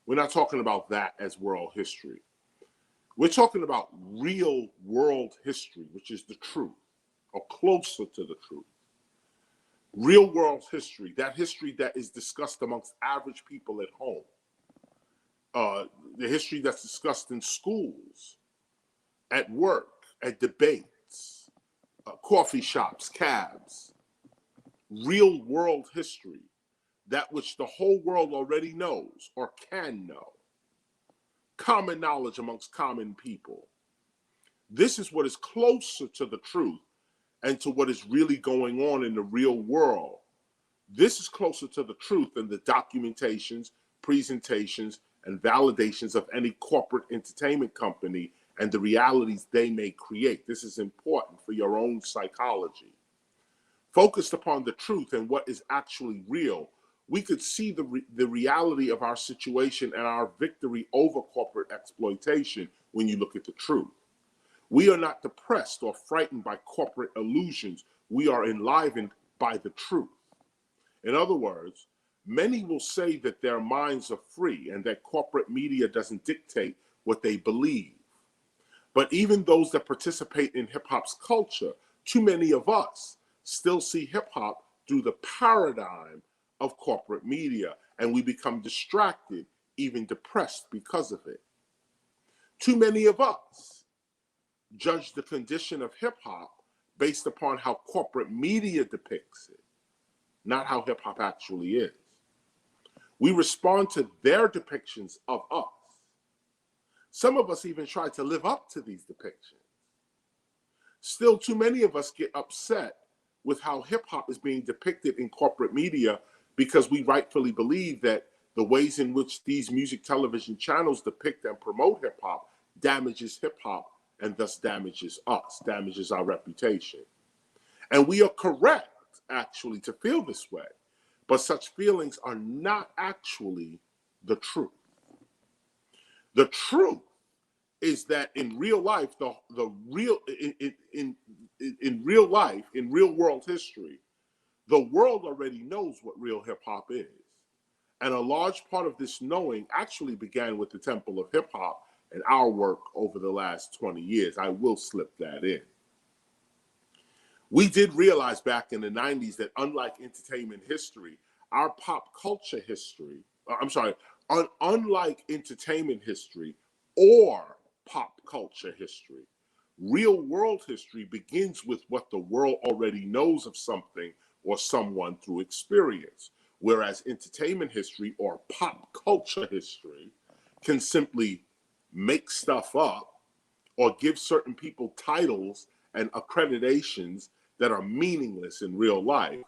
We're not talking about that as world history. We're talking about real world history, which is the truth, or closer to the truth. Real world history, that history that is discussed amongst average people at home. The history that's discussed in schools, at work, at debates, coffee shops, cabs. Real world history, that which the whole world already knows or can know. Common knowledge amongst common people. This is what is closer to the truth and to what is really going on in the real world. This is closer to the truth than the documentations, presentations, and validations of any corporate entertainment company and the realities they may create. This is important for your own psychology. Focused upon the truth and what is actually real, we could see the reality of our situation and our victory over corporate exploitation when you look at the truth. We are not depressed or frightened by corporate illusions. We are enlivened by the truth. In other words, many will say that their minds are free and that corporate media doesn't dictate what they believe. But even those that participate in hip hop's culture, too many of us still see hip hop through the paradigm of corporate media, and we become distracted, even depressed because of it. Too many of us judge the condition of hip hop based upon how corporate media depicts it, not how hip hop actually is. We respond to their depictions of us. Some of us even try to live up to these depictions. Still, too many of us get upset with how hip hop is being depicted in corporate media because we rightfully believe that the ways in which these music television channels depict and promote hip hop damages hip hop and thus damages us, damages our reputation. And we are correct, actually, to feel this way, but such feelings are not actually the truth. The truth is that in real life, in real life, in real world history, the world already knows what real hip hop is. And a large part of this knowing actually began with the Temple of Hip Hop and our work over the last 20 years. I will slip that in. We did realize back in the 90s that unlike entertainment history, our pop culture history, unlike entertainment history or pop culture history, real world history begins with what the world already knows of something or someone through experience. Whereas entertainment history or pop culture history can simply make stuff up or give certain people titles and accreditations that are meaningless in real life.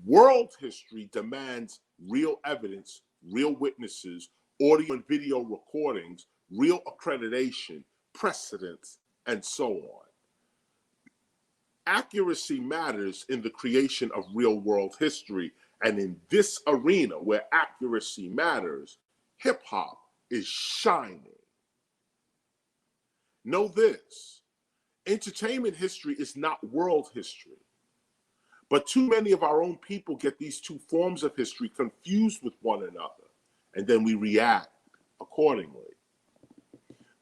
World history demands real evidence, real witnesses, audio and video recordings, real accreditation, precedents, and so on. Accuracy matters in the creation of real world history. And in this arena where accuracy matters, hip hop is shining. Know this, entertainment history is not world history. But too many of our own people get these two forms of history confused with one another, and then we react accordingly.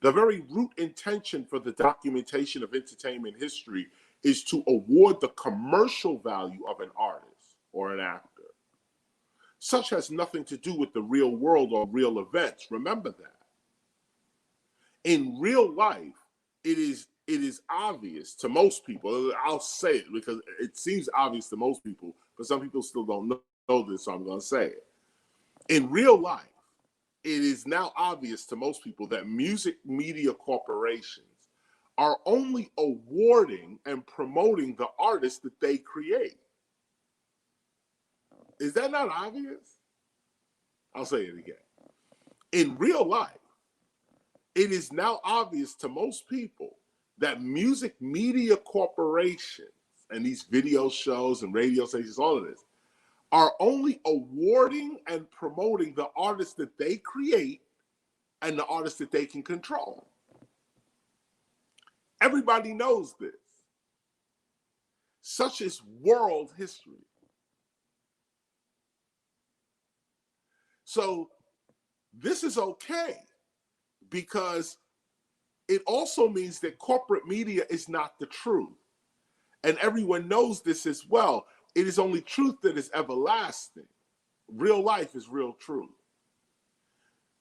The very root intention for the documentation of entertainment history is to award the commercial value of an artist or an actor. Such has nothing to do with the real world or real events. Remember that. In real life, it is obvious to most people. I'll say it because it seems obvious to most people, but some people still don't know this, so I'm going to say it. In real life, it is now obvious to most people that music media corporations are only awarding and promoting the artists that they create. Is that not obvious? I'll say it again. In real life, it is now obvious to most people that music media corporations and these video shows and radio stations, all of this, are only awarding and promoting the artists that they create and the artists that they can control. Everybody knows this. Such is world history. So this is okay because it also means that corporate media is not the truth. And everyone knows this as well. It is only truth that is everlasting. Real life is real truth.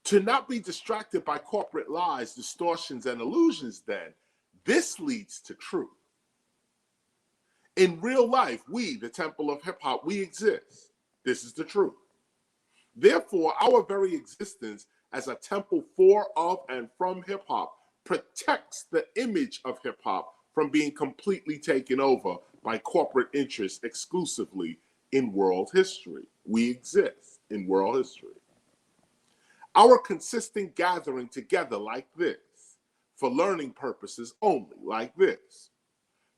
To not be distracted by corporate lies, distortions, and illusions, then, this leads to truth. In real life, we, the Temple of Hip Hop, we exist. This is the truth. Therefore, our very existence as a temple for, of, and from hip hop protects the image of hip hop from being completely taken over by corporate interests exclusively in world history. We exist in world history. Our consistent gathering together like this, for learning purposes only, like this,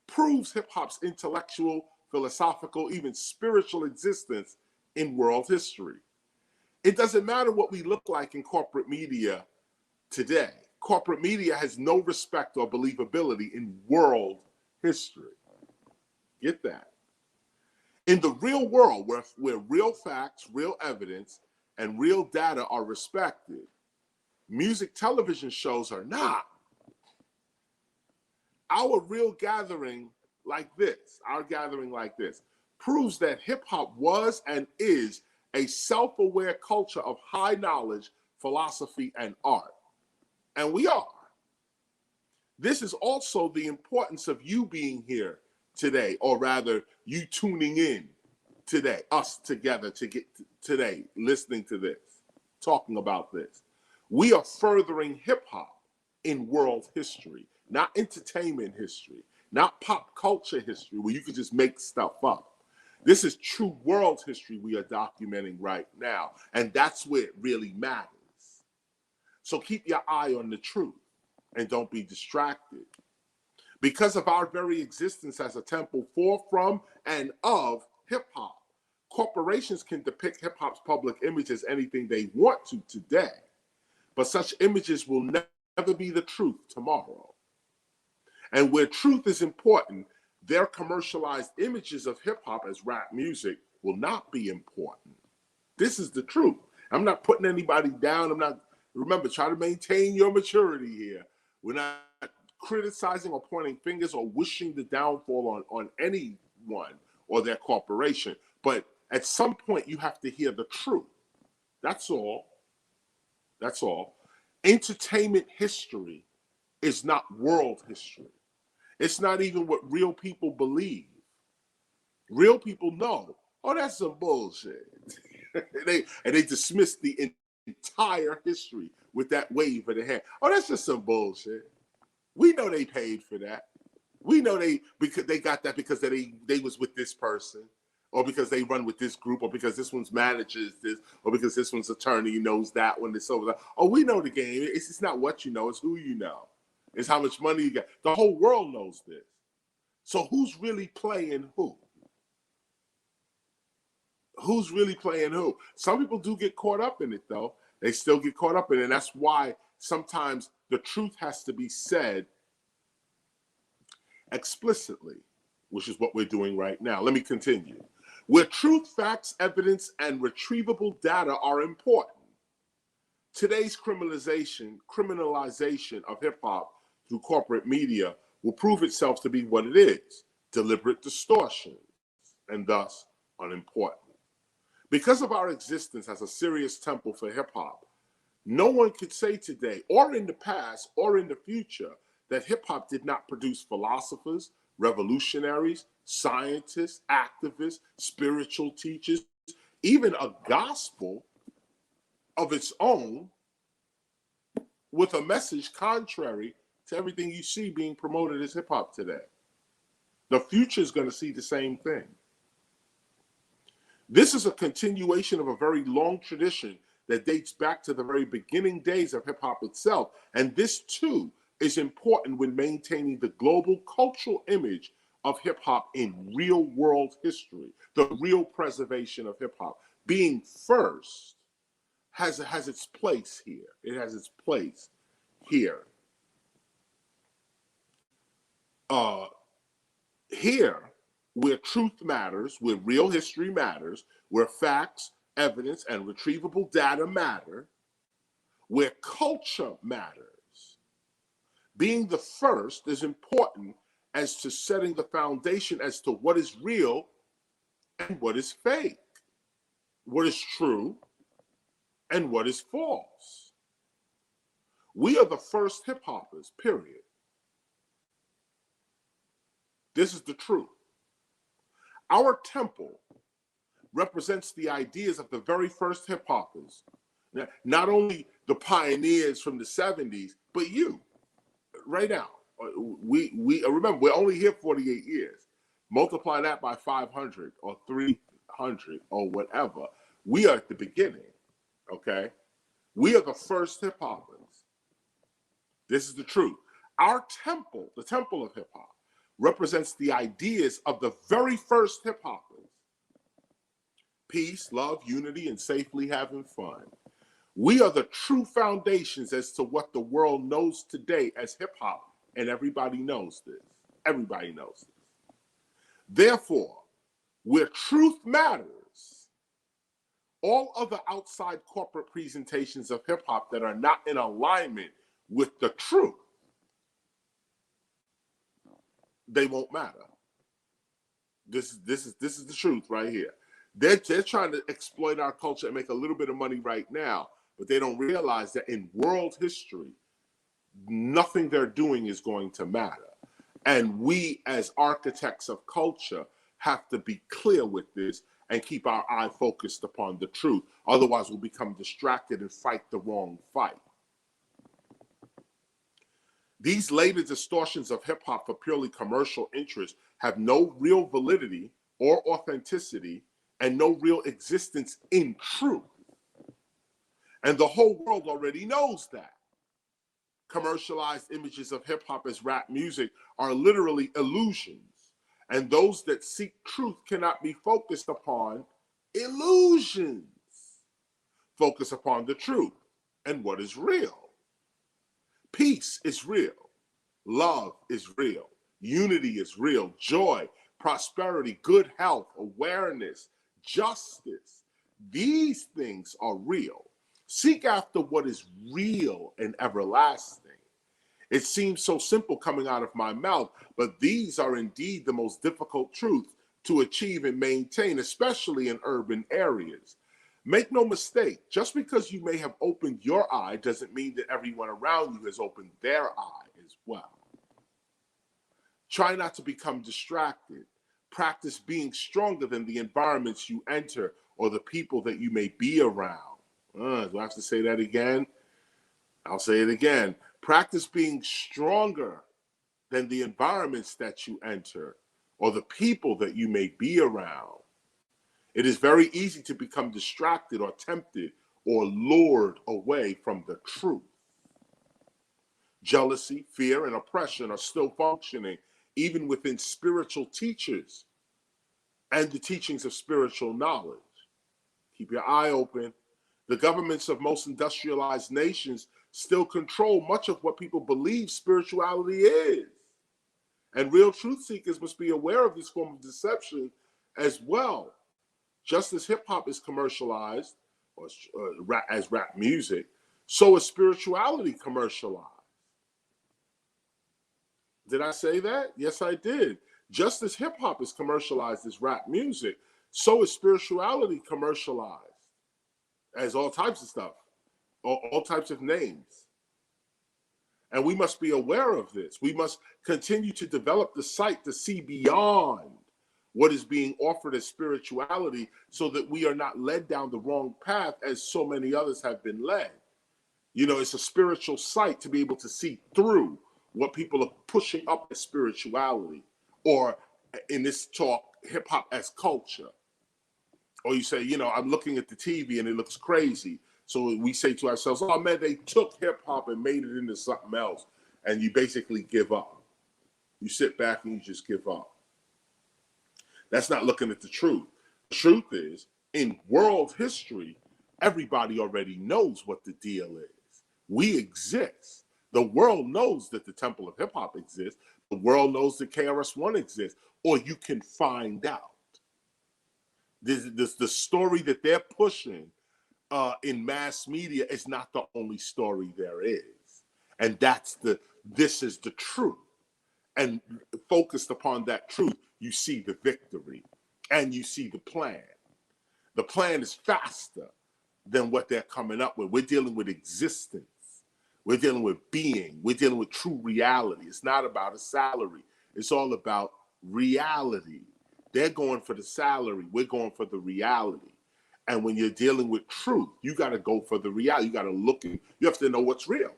proves hip hop's intellectual, philosophical, even spiritual existence in world history. It doesn't matter what we look like in corporate media today. Corporate media has no respect or believability in world history. Get that. In the real world, where real facts, real evidence, and real data are respected, music television shows are not. Our real gathering like this, our gathering like this, proves that hip hop was and is a self-aware culture of high knowledge, philosophy, and art. And we are. This is also the importance of you being here today, or rather, you tuning in today, us together today, listening to this, talking about this. We are furthering hip-hop in world history, not entertainment history, not pop culture history, where you can just make stuff up. This is true world history we are documenting right now, and that's where it really matters. So keep your eye on the truth and don't be distracted. Because of our very existence as a temple for, from, and of hip-hop, corporations can depict hip-hop's public image as anything they want to today, but such images will never be the truth tomorrow. And where truth is important, their commercialized images of hip hop as rap music will not be important. This is the truth. I'm not putting anybody down. Remember, try to maintain your maturity here. We're not criticizing or pointing fingers or wishing the downfall on anyone or their corporation. But at some point, you have to hear the truth. That's all. That's all. Entertainment history is not world history. It's not even what real people believe. Real people know, oh, that's some bullshit. and they dismiss the entire history with that wave of the hand. Oh, that's just some bullshit. We know they paid for that. We know because they got that because they was with this person, or because they run with this group, or because this one's manages this, or because this one's attorney knows that one. It's over that. Oh, we know the game. It's not what you know, it's who you know. It's how much money you got. The whole world knows this. So who's really playing who? Who's really playing who? Some people do get caught up in it, though. They still get caught up in it. And that's why sometimes the truth has to be said explicitly, which is what we're doing right now. Let me continue. Where truth, facts, evidence, and retrievable data are important, today's criminalization of hip-hop through corporate media will prove itself to be what it is: deliberate distortion, and thus unimportant. Because of our existence as a serious temple for hip-hop, no one could say today, or in the past, or in the future, that hip-hop did not produce philosophers, revolutionaries, scientists, activists, spiritual teachers, even a gospel of its own with a message contrary to everything you see being promoted as hip-hop today. The future is going to see the same thing. This is a continuation of a very long tradition that dates back to the very beginning days of hip-hop itself. And this, too, is important when maintaining the global cultural image of hip-hop in real-world history, the real preservation of hip-hop. Being first has its place here. It has its place here. Here, where truth matters, where real history matters, where facts, evidence, and retrievable data matter, where culture matters, being the first is important as to setting the foundation as to what is real and what is fake, what is true and what is false. We are the first hip-hoppers, period. This is the truth. Our temple represents the ideas of the very first hip-hoppers, not only the pioneers from the 70s, but you, right now. We remember, we're only here 48 years. Multiply that by 500 or 300 or whatever. We are at the beginning, okay? We are the first hip-hoppers. This is the truth. Our temple, the temple of hip-hop, represents the ideas of the very first hip-hoppers. Peace, love, unity, and safely having fun. We are the true foundations as to what the world knows today as hip-hop, and everybody knows this. Everybody knows this. Therefore, where truth matters, all other outside corporate presentations of hip-hop that are not in alignment with the truth, they won't matter. This is the truth right here. They're trying to exploit our culture and make a little bit of money right now, but they don't realize that in world history, nothing they're doing is going to matter. And we as architects of culture have to be clear with this and keep our eye focused upon the truth. Otherwise, we'll become distracted and fight the wrong fight. These later distortions of hip-hop for purely commercial interest have no real validity or authenticity and no real existence in truth. And the whole world already knows that. Commercialized images of hip-hop as rap music are literally illusions, and those that seek truth cannot be focused upon illusions. Focus upon the truth and what is real. Peace. Peace is real. Love is real. Unity is real. Joy, prosperity, good health, awareness, justice. These things are real. Seek after what is real and everlasting. It seems so simple coming out of my mouth, but these are indeed the most difficult truths to achieve and maintain, especially in urban areas. Make no mistake, just because you may have opened your eye doesn't mean that everyone around you has opened their eye as well. Try not to become distracted. Practice being stronger than the environments you enter or the people that you may be around. Do I have to say that again? I'll say it again. Practice being stronger than the environments that you enter or the people that you may be around. It is very easy to become distracted or tempted or lured away from the truth. Jealousy, fear, and oppression are still functioning even within spiritual teachers and the teachings of spiritual knowledge. Keep your eye open. The governments of most industrialized nations still control much of what people believe spirituality is. And real truth seekers must be aware of this form of deception as well. Just as hip hop is commercialized or as rap music, so is spirituality commercialized. Did I say that? Yes, I did. Just as hip hop is commercialized as rap music, so is spirituality commercialized as all types of stuff, all types of names. And we must be aware of this. We must continue to develop the sight to see beyond what is being offered as spirituality so that we are not led down the wrong path as so many others have been led. You know, it's a spiritual sight to be able to see through what people are pushing up as spirituality, or in this talk, hip hop as culture. Or you say, you know, I'm looking at the TV and it looks crazy. So we say to ourselves, oh man, they took hip hop and made it into something else. And you basically give up. You sit back and you just give up. That's not looking at the truth. The truth is, in world history, everybody already knows what the deal is. We exist. The world knows that the Temple of Hip Hop exists. The world knows that KRS-ONE exists. Or you can find out. The story that they're pushing in mass media is not the only story there is. And this is the truth. And focused upon that truth, you see the victory and you see the plan. The plan is faster than what they're coming up with. We're dealing with existence. We're dealing with being. We're dealing with true reality. It's not about a salary. It's all about reality. They're going for the salary. We're going for the reality. And when you're dealing with truth, you got to go for the reality. You got to look and you have to know what's real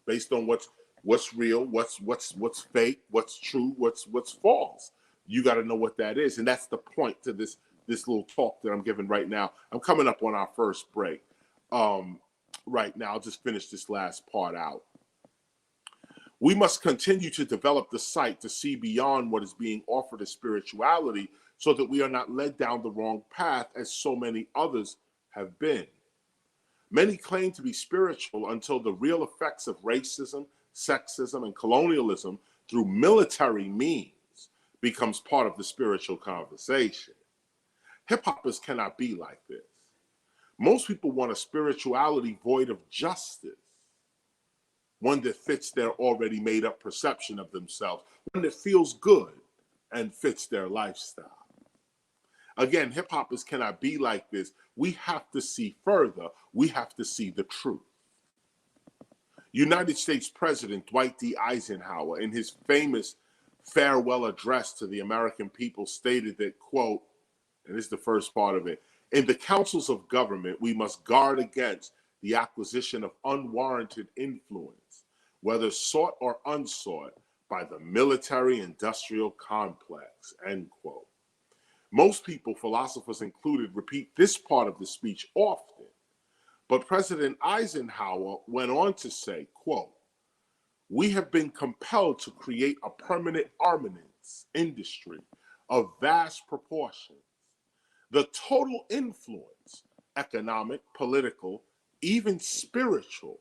based on what's real, what's fake, what's true, what's false. You got to know what that is. And that's the point to this little talk that I'm giving right now. I'm coming up on our first break. Right now, I'll just finish this last part out. We must continue to develop the sight to see beyond what is being offered as spirituality so that we are not led down the wrong path as so many others have been. Many claim to be spiritual until the real effects of racism, sexism, and colonialism through military means becomes part of the spiritual conversation. Hip-hoppers cannot be like this. Most people want a spirituality void of justice, one that fits their already made up perception of themselves, one that feels good and fits their lifestyle. Again, hip-hoppers cannot be like this. We have to see further. We have to see the truth. United States President Dwight D. Eisenhower, in his famous farewell address to the American people, stated that, quote, and this is the first part of it, in the councils of government, we must guard against the acquisition of unwarranted influence, whether sought or unsought, by the military-industrial complex, end quote. Most people, philosophers included, repeat this part of the speech often, but President Eisenhower went on to say, quote, we have been compelled to create a permanent armaments industry of vast proportions. The total influence, economic, political, even spiritual,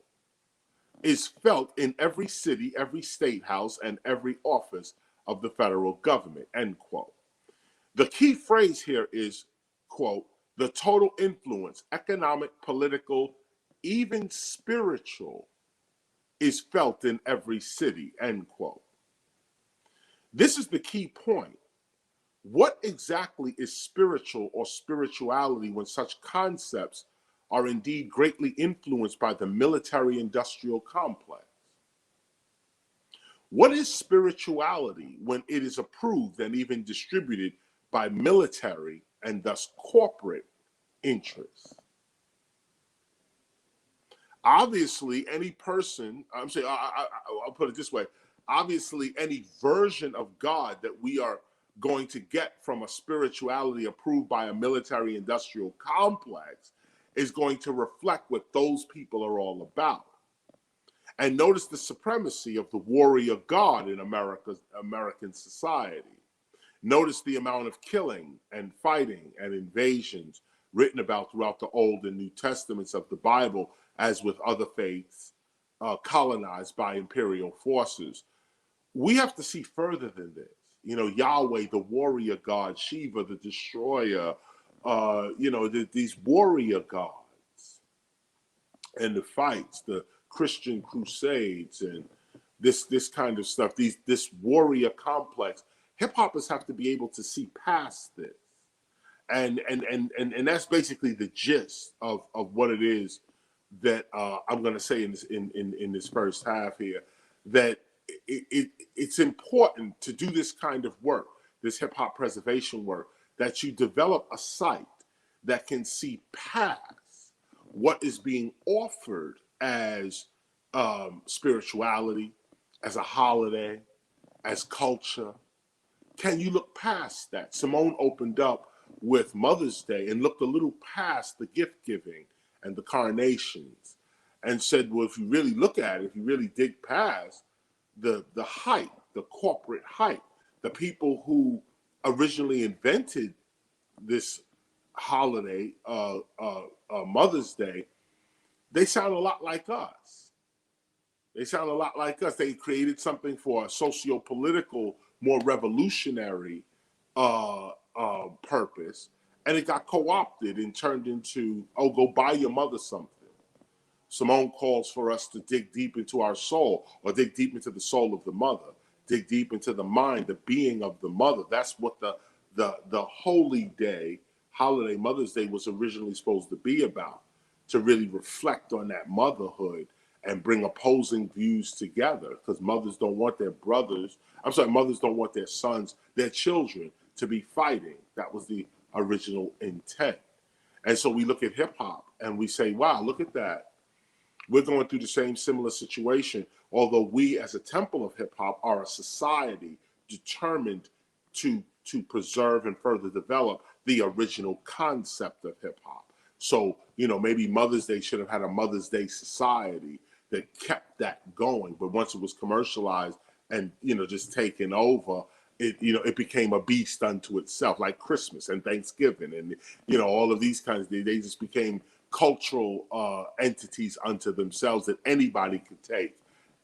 is felt in every city, every state house, and every office of the federal government, end quote. The key phrase here is, quote, the total influence, economic, political, even spiritual, is felt in every city, end quote. This is the key point. What exactly is spiritual or spirituality when such concepts are indeed greatly influenced by the military-industrial complex? What is spirituality when it is approved and even distributed by military and thus corporate interests? Obviously, any person, I'll put it this way, obviously any version of God that we are going to get from a spirituality approved by a military industrial complex is going to reflect what those people are all about. And notice the supremacy of the warrior God in American society. Notice the amount of killing and fighting and invasions written about throughout the Old and New Testaments of the Bible, as with other faiths colonized by imperial forces. We have to see further than this. You know, Yahweh, the warrior God, Shiva, the destroyer, these warrior gods and the fights, the Christian crusades and this kind of stuff, this warrior complex. Hip hoppers have to be able to see past this. And that's basically the gist of what it is that I'm going to say in this first half here, that it's important to do this kind of work, this hip hop preservation work, that you develop a site that can see past what is being offered as spirituality, as a holiday, as culture. Can you look past that? Simone opened up with Mother's Day and looked a little past the gift giving and the carnations and said, well, if you really look at it, if you really dig past the hype, the corporate hype, the people who originally invented this holiday, Mother's Day, they sound a lot like us. They sound a lot like us. They created something for a socio-political, more revolutionary purpose, and it got co-opted and turned into, oh, go buy your mother something. Simone calls for us to dig deep into our soul, or dig deep into the soul of the mother, dig deep into the mind, the being of the mother. That's what the holy day, holiday, Mother's Day, was originally supposed to be about, to really reflect on that motherhood and bring opposing views together, because mothers don't want their mothers don't want their sons, their children, to be fighting. That was the original intent. And so we look at hip hop and we say, wow, look at that. We're going through the same similar situation, although we as a temple of hip hop are a society determined to preserve and further develop the original concept of hip hop. So, maybe Mother's Day should have had a Mother's Day society that kept that going. But once it was commercialized and, just taken over, it became a beast unto itself, like Christmas and Thanksgiving and, all of these kinds of things. They just became cultural entities unto themselves that anybody could take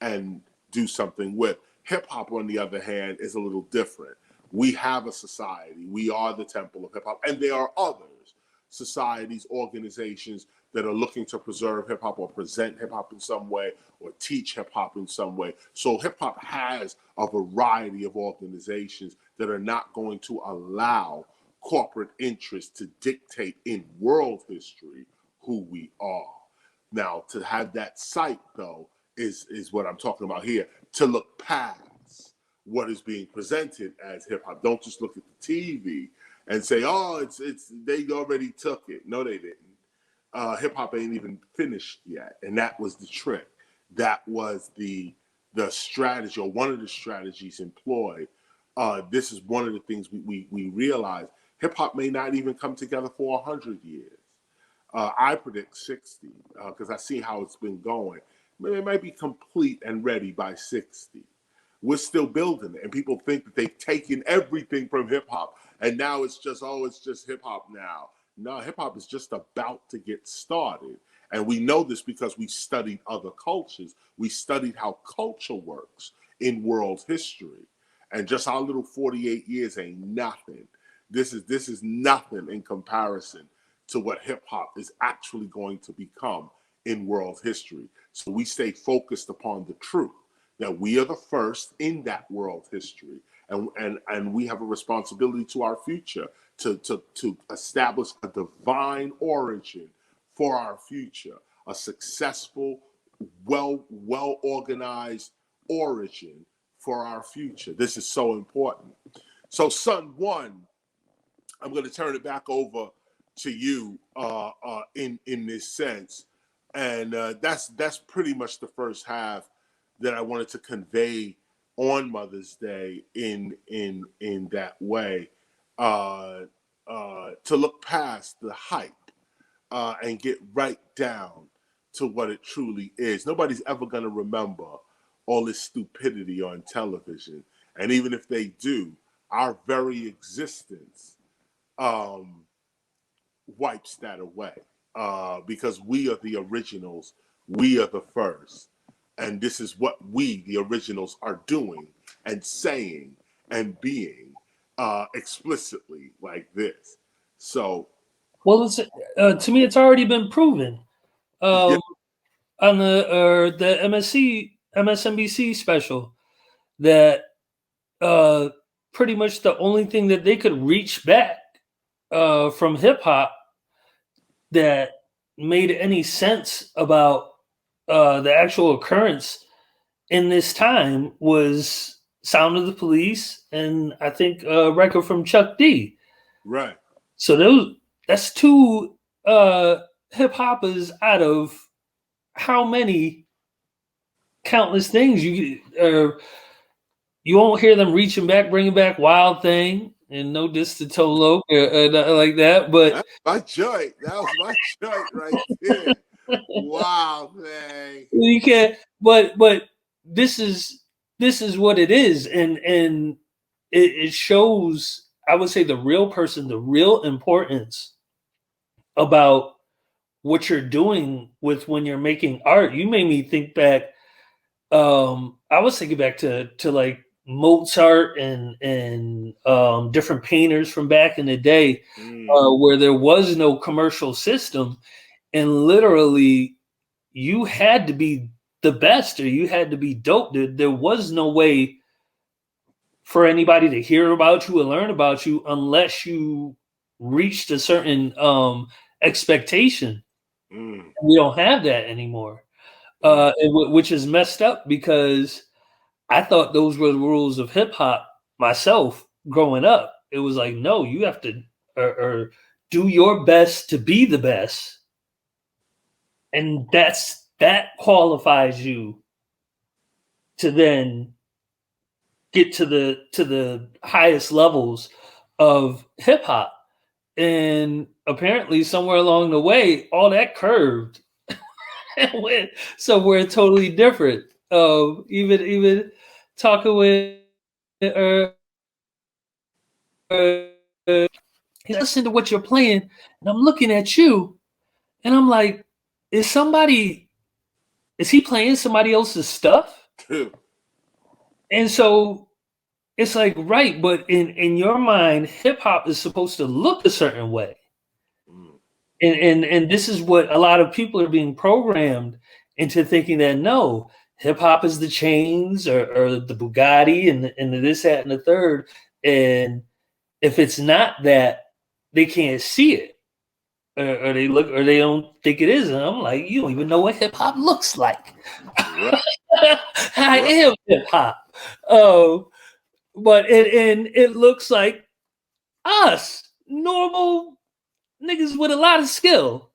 and do something with. Hip hop, on the other hand, is a little different. We have a society. We are the temple of hip hop, and there are others, societies, organizations that are looking to preserve hip hop or present hip hop in some way or teach hip hop in some way. So hip hop has a variety of organizations that are not going to allow corporate interests to dictate in world history who we are. Now, to have that sight, though, is what I'm talking about here, to look past what is being presented as hip hop. Don't just look at the TV and say, oh, it's they already took it. No, they didn't. Hip hop ain't even finished yet. And that was the trick. That was the strategy, or one of the strategies employed. This is one of the things we realize. Hip hop may not even come together for 100 years. I predict 60, because I see how it's been going. It might be complete and ready by 60. We're still building it, and people think that they've taken everything from hip hop, and now it's just hip hop now. No, hip hop is just about to get started, And we know this because we studied other cultures. We studied how culture works in world history. And just our little 48 years ain't nothing. This is nothing in comparison to what hip hop is actually going to become in world history. So we stay focused upon the truth that we are the first in that world history. And we have a responsibility to our future to establish a divine origin for our future, a successful, well organized origin for our future. This is so important. So, Son One, I'm going to turn it back over to you in this sense, and that's pretty much the first half that I wanted to convey on Mother's Day in that way, to look past the hype and get right down to what it truly is. Nobody's ever going to remember all this stupidity on television, and even if they do, our very existence wipes that away, because we are the originals, we are the first, and this is what we, the originals, are doing and saying and being explicitly like this. So, well, it's to me, it's already been proven yeah, on the MSNBC special that pretty much the only thing that they could reach back from hip hop that made any sense about the actual occurrence in this time was Sound of the Police, and I think a record from Chuck D. right. So that's two hip hoppers out of how many countless things you won't hear them reaching back, bringing back Wild Thing, and no diss to Tolo or nothing like that. But That's my joint. That was my joint right there. Wow, man. you can't. But this is what it is, and it shows. I would say the real person, the real importance about what you're doing with when you're making art. You made me think back. I was thinking back to like Mozart and different painters from back in the day, where there was no commercial system, and literally you had to be the best or you had to be dope. There was no way for anybody to hear about you or learn about you unless you reached a certain expectation. We don't have that anymore, which is messed up because I thought those were the rules of hip hop myself growing up. It was like, no, you have to or do your best to be the best, and that qualifies you to then get to the highest levels of hip hop. And apparently, somewhere along the way, all that curved and went somewhere totally different. Even talking with listen to what you're playing, and I'm looking at you, and I'm like, is he playing somebody else's stuff? And so it's like, right, but in your mind, hip hop is supposed to look a certain way. And this is what a lot of people are being programmed into thinking that no, hip hop is the chains or the Bugatti and the this, that, and the third. And if it's not that, they can't see it. Or they look or they don't think it is. And I'm like, you don't even know what hip hop looks like. Right. I am hip hop. But it looks like us, normal niggas with a lot of skill.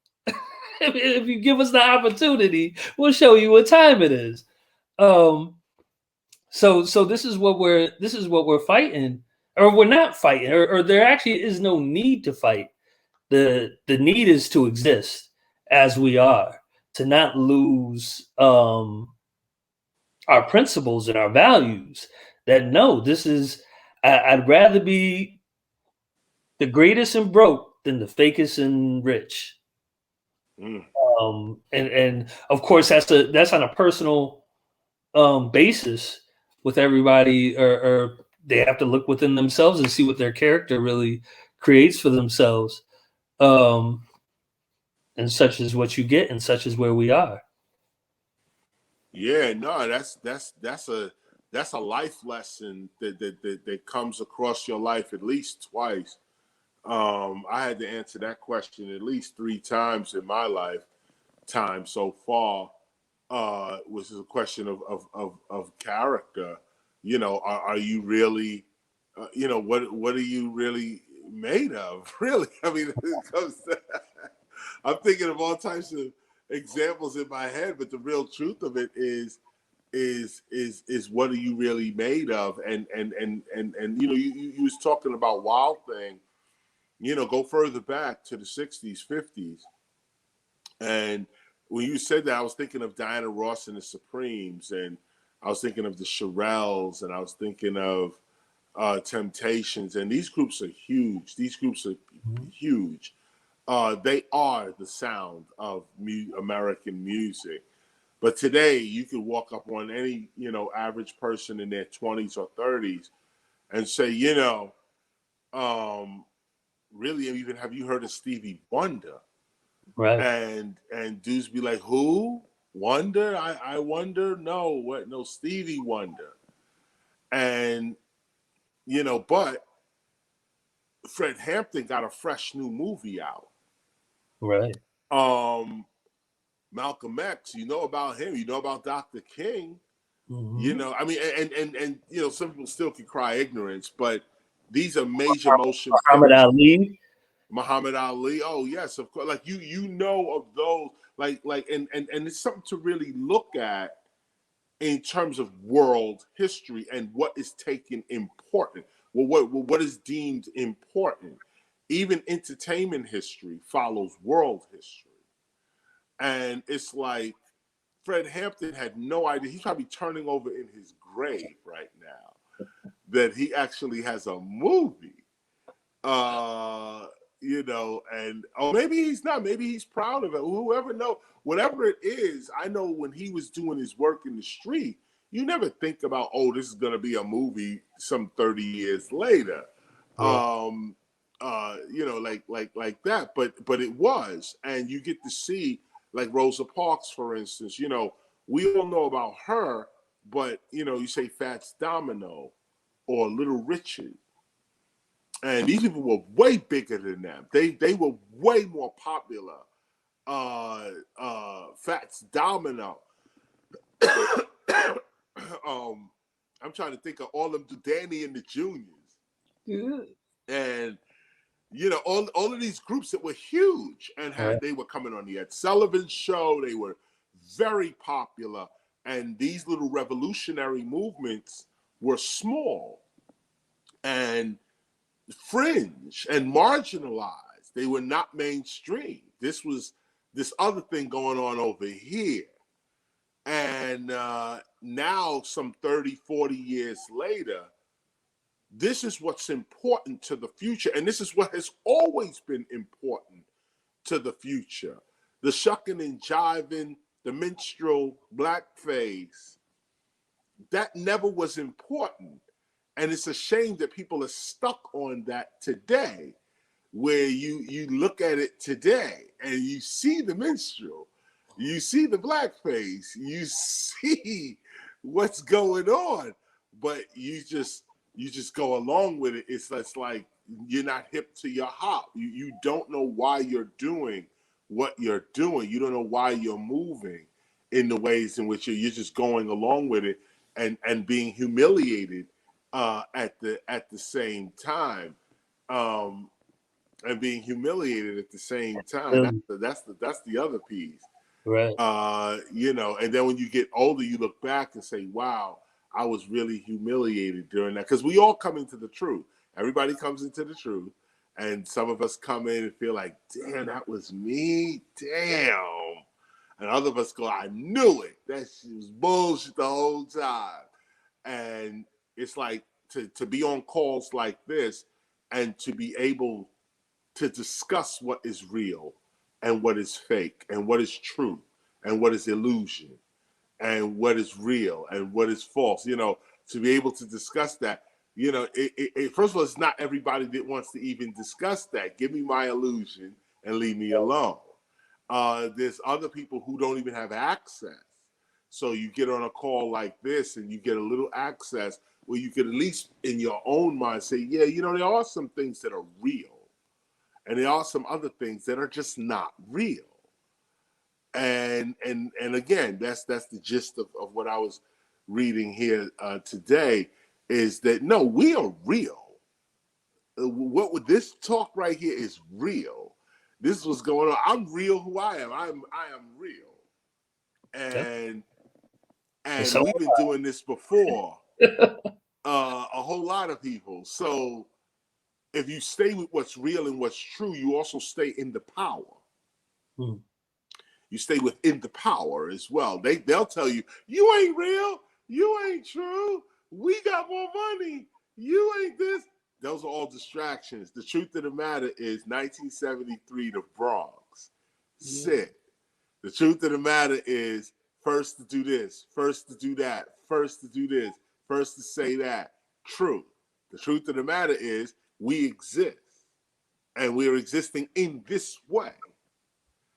If you give us the opportunity, we'll show you what time it is. So this is what we're fighting, or we're not fighting, or there actually is no need to fight. The need is to exist as we are, to not lose our principles and our values. That no, this is I'd rather be the greatest and broke than the fakest and rich. Mm. And of course that's on a personal basis with everybody, or they have to look within themselves and see what their character really creates for themselves. Um, and such is what you get, and such is where we are. Yeah, no, that's a life lesson that comes across your life at least twice. I had to answer that question at least 3 times in my lifetime so far, which is a question of character. You know, are you really, you know, what are you really made of? Really, I mean, it comes to, I'm thinking of all types of examples in my head, but the real truth of it is what are you really made of? And you know, you was talking about Wild Thing. You know, go further back to the 60s, 50s. And when you said that, I was thinking of Diana Ross and the Supremes, and I was thinking of the Shirelles, and I was thinking of Temptations. And these groups are huge. These groups are huge. They are the sound of American music. But today, you could walk up on any, you know, average person in their 20s or 30s and say, you know, really, even have you heard of Stevie Wonder? Right. And dudes be like, who? Wonder? I wonder? No, what? No, Stevie Wonder. And, you know, but Fred Hampton got a fresh new movie out. Right. Um, Malcolm X, you know about him, you know about Dr. King. You know, I mean, and you know, some people still can cry ignorance, but these are major motion Muhammad pictures. Ali. Muhammad Ali, oh yes, of course. Like you know of those, and it's something to really look at in terms of world history and what is taken important. Well, what is deemed important? Even entertainment history follows world history, and it's like Fred Hampton had no idea. He's probably turning over in his grave right now that he actually has a movie. Uh, you know, and oh, maybe he's not. Maybe he's proud of it. Whoever knows, whatever it is, I know when he was doing his work in the street, you never think about, oh, this is going to be a movie some 30 years later. Right. You know, like that. But it was, and you get to see like Rosa Parks, for instance. You know, we all know about her, but you know, you say Fats Domino or Little Richard. And these people were way bigger than them. They were way more popular. Fats Domino. I'm trying to think of all of them, Danny and the Juniors. Yeah. And you know, all of these groups that were huge and Right. they were coming on the Ed Sullivan show. They were very popular. And these little revolutionary movements were small and fringe and marginalized. They were not mainstream. This was this other thing going on over here. And now, some 30, 40 years later, this is what's important to the future. And this is what has always been important to the future. The shucking and jiving, the minstrel, blackface, that never was important. And it's a shame that people are stuck on that today, where you look at it today and you see the minstrel, you see the blackface, you see what's going on, but you just go along with it. It's like you're not hip to your hop. You don't know why you're doing what you're doing. You don't know why you're moving in the ways in which you're just going along with it and being humiliated at the same time, and being humiliated at the same time. That's the other piece. Right. You know, and then when you get older, you look back and say, "Wow, I was really humiliated during that." Because we all come into the truth. Everybody comes into the truth, and some of us come in and feel like, "Damn, that was me. Damn." And other of us go, "I knew it. That shit was bullshit the whole time." And it's like to be on calls like this and to be able to discuss what is real and what is fake, and what is true, and what is illusion, and what is real, and what is false. You know, to be able to discuss that. You know, first of all, it's not everybody that wants to even discuss that. Give me my illusion and leave me alone. There's other people who don't even have access. So you get on a call like this and you get a little access where you could at least in your own mind say, yeah, you know, there are some things that are real. And there are some other things that are just not real. And again, that's the gist of what I was reading here today, is that no, we are real. What would this talk right here is real. This is what's going on. I'm real who I am. I am real. And so we've been doing this before. A whole lot of people. So if you stay with what's real and what's true, you also stay in the power. You stay within the power as well. They'll tell you, you ain't real, you ain't true, we got more money, you ain't this. Those are all distractions. The truth of the matter is 1973, the Bronx. Sit. The truth of the matter is first to do this, first to do that, first to do this, first to say that. True. The truth of the matter is we exist. And we're existing in this way.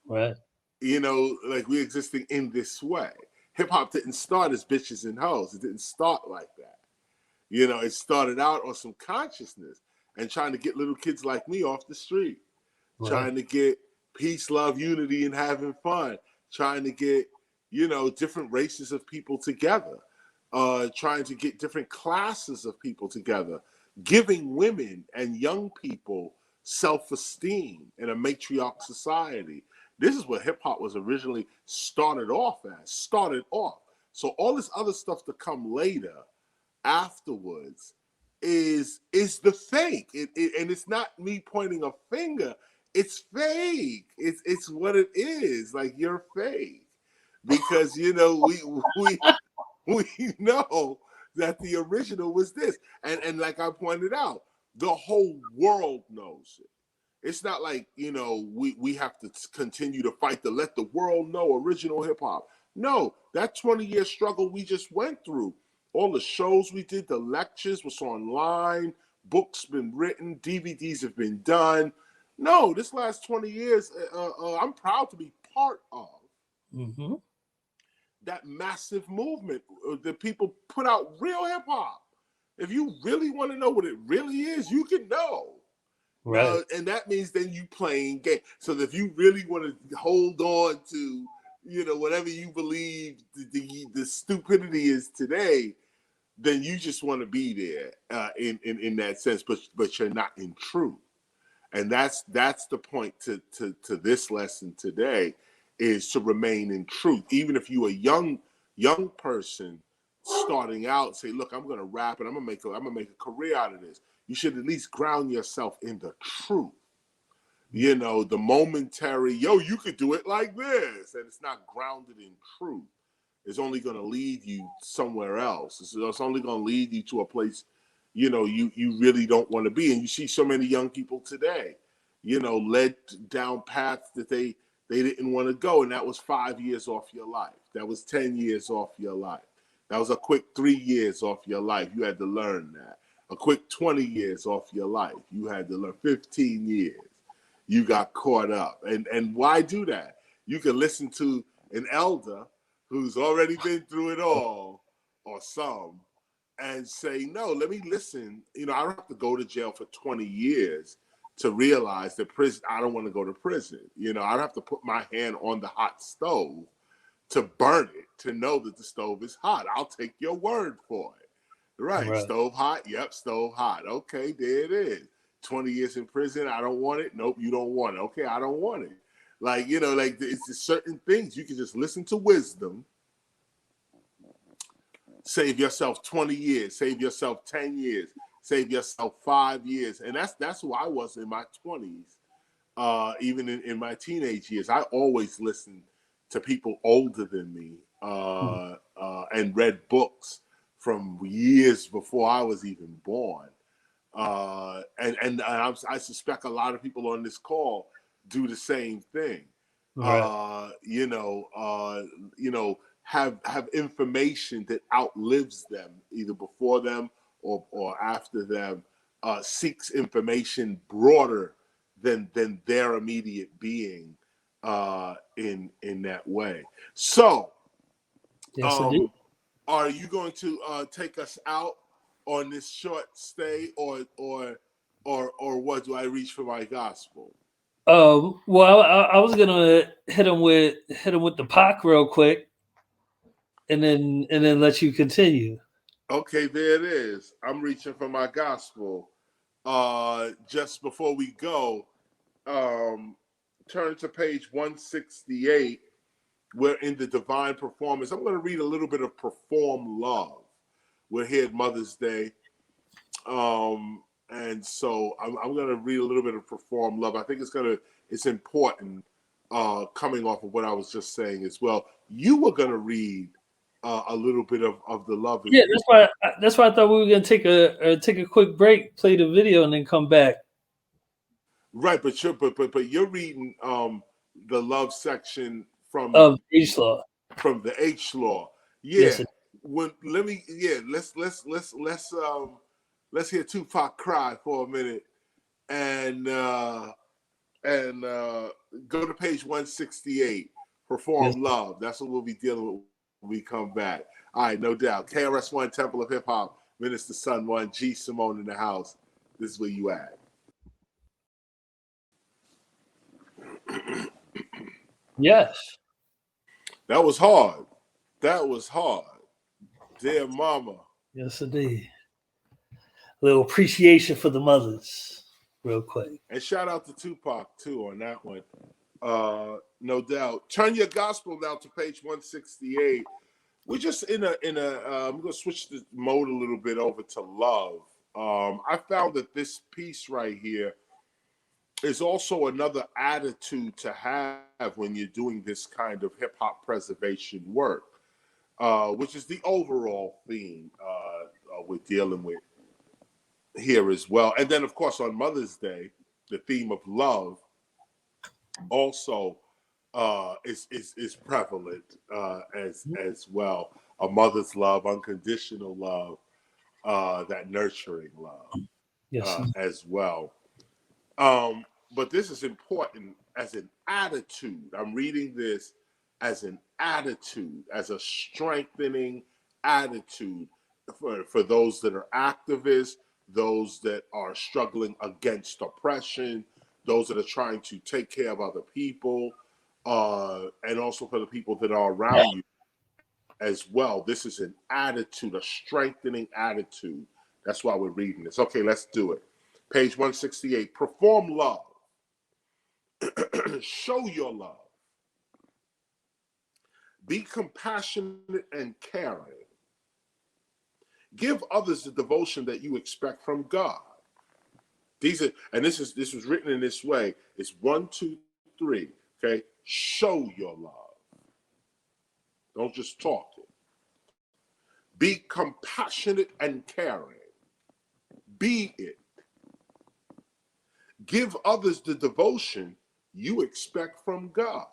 Right. You know, like we're existing in this way. Hip hop didn't start as bitches and hoes. It didn't start like that. You know, it started out on some consciousness and trying to get little kids like me off the street, trying to get peace, love, unity, and having fun, trying to get, you know, different races of people together, trying to get different classes of people together, giving women and young people self-esteem in a matriarch society. This is what hip hop was originally started off as. So all this other stuff to come later, afterwards, is the fake. And it's not me pointing a finger. It's fake. It's what it is. Like, you're fake, because you know we know that the original was this, and like I pointed out, the whole world knows it. It's not like, you know, we have to continue to fight to let the world know original hip hop. No, that 20-year struggle we just went through, all the shows we did, the lectures was online, books been written, DVDs have been done. No, this last 20 years, I'm proud to be part of that massive movement that people put out real hip hop. If you really want to know what it really is, you can know. Right. And that means then you playing game. So that if you really want to hold on to, you know, whatever you believe the stupidity is today, then you just want to be there in that sense, but you're not in truth. And that's the point to this lesson today, is to remain in truth. Even if you're a young person starting out, say, look, I'm gonna rap and I'm gonna make a career out of this. You should at least ground yourself in the truth. You know, the momentary, yo, you could do it like this, and it's not grounded in truth. It's only going to lead you somewhere else. It's only going to lead you to a place, you know, you really don't want to be. And you see so many young people today, you know, led down paths that they didn't want to go. And that was 5 years off your life. That was 10 years off your life. That was a quick 3 years off your life. You had to learn that. A quick 20 years off your life. You had to learn 15 years. You got caught up. And why do that? You can listen to an elder who's already been through it all, or some, and say, no, let me listen. You know, I don't have to go to jail for 20 years to realize that prison, I don't want to go to prison. You know, I don't have to put my hand on the hot stove to burn it, to know that the stove is hot. I'll take your word for it. Right. Stove hot? Yep, stove hot. Okay, there it is. 20 years in prison, I don't want it. Nope, you don't want it. Okay, I don't want it. Like, you know, like it's just certain things. You can just listen to wisdom. Save yourself 20 years. Save yourself 10 years. Save yourself 5 years. And that's who I was in my 20s. Even in my teenage years, I always listened to people older than me and read books from years before I was even born. And I suspect a lot of people on this call do the same thing. Right. Have information that outlives them, either before them or after them, seeks information broader than their immediate being in that way. So, Yes, indeed. are you going to take us out on this short stay, or what? Do I reach for my gospel? Well, I was gonna hit him with the Pac real quick, and then let you continue. Okay, there it is. I'm reaching for my gospel. Just before we go, um, turn to page 168. We're in the divine performance. I'm going to read a little bit of Perform Love. We're here at Mother's Day. And so I'm going to read a little bit of Perform Love. I think it's important, coming off of what I was just saying as well. You were going to read a little bit of the love as Yeah, well. that's why I thought we were gonna take a quick break, play the video, and then come back. Right, but you're reading the love section from Of H Law. the H law. Yeah. Yes, it, Let's hear Tupac cry for a minute and go to page 168. yes. Perform Love. That's what we'll be dealing with when we come back. All right, no doubt. KRS-One, Temple of Hip Hop, Minister Sun One, G Simone in the house. This is where you at. Yes. That was hard. That was hard. Dear mama. Yes, indeed. A little appreciation for the mothers, real quick. And shout out to Tupac too on that one. No doubt. Turn your gospel now to page 168. We're just in a I'm gonna switch the mode a little bit over to love. I found that this piece right here is also another attitude to have when you're doing this kind of hip hop preservation work, which is the overall theme we're dealing with here as well. And then, of course, on Mother's Day, the theme of love also is prevalent as well. A mother's love, unconditional love, that nurturing love Yes. as well. But this is important as an attitude. I'm reading this as an attitude, as a strengthening attitude for those that are activists, those that are struggling against oppression, those that are trying to take care of other people, and also for the people that are around you as well. This is an attitude, a strengthening attitude. That's why we're reading this. Okay, let's do it. Page 168. Perform love. Show your love. Be compassionate and caring. Give others the devotion that you expect from God. This was written in this way. It's 1, 2, 3. Okay, show your love. Don't just talk it. Be compassionate and caring. Be it. Give others the devotion you expect from God.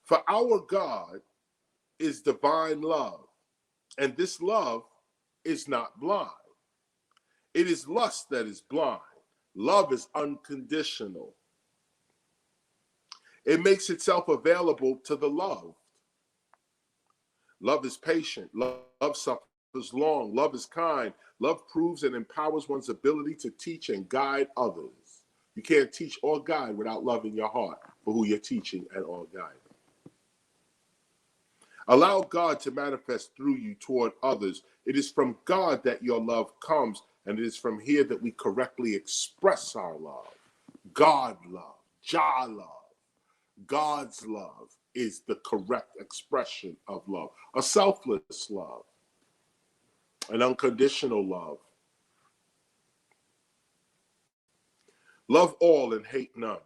For our God is divine love, and this love is not blind. It is lust that is blind. Love is unconditional. It makes itself available to the loved. Love is patient. Love suffers long. Love is kind. Love proves and empowers one's ability to teach and guide others. You can't teach or guide without love in your heart for who you're teaching and or guiding. Allow God to manifest through you toward others. It is from God that your love comes, and it is from here that we correctly express our love. God love, Jah love. God's love is the correct expression of love. A selfless love, an unconditional love. Love all and hate none.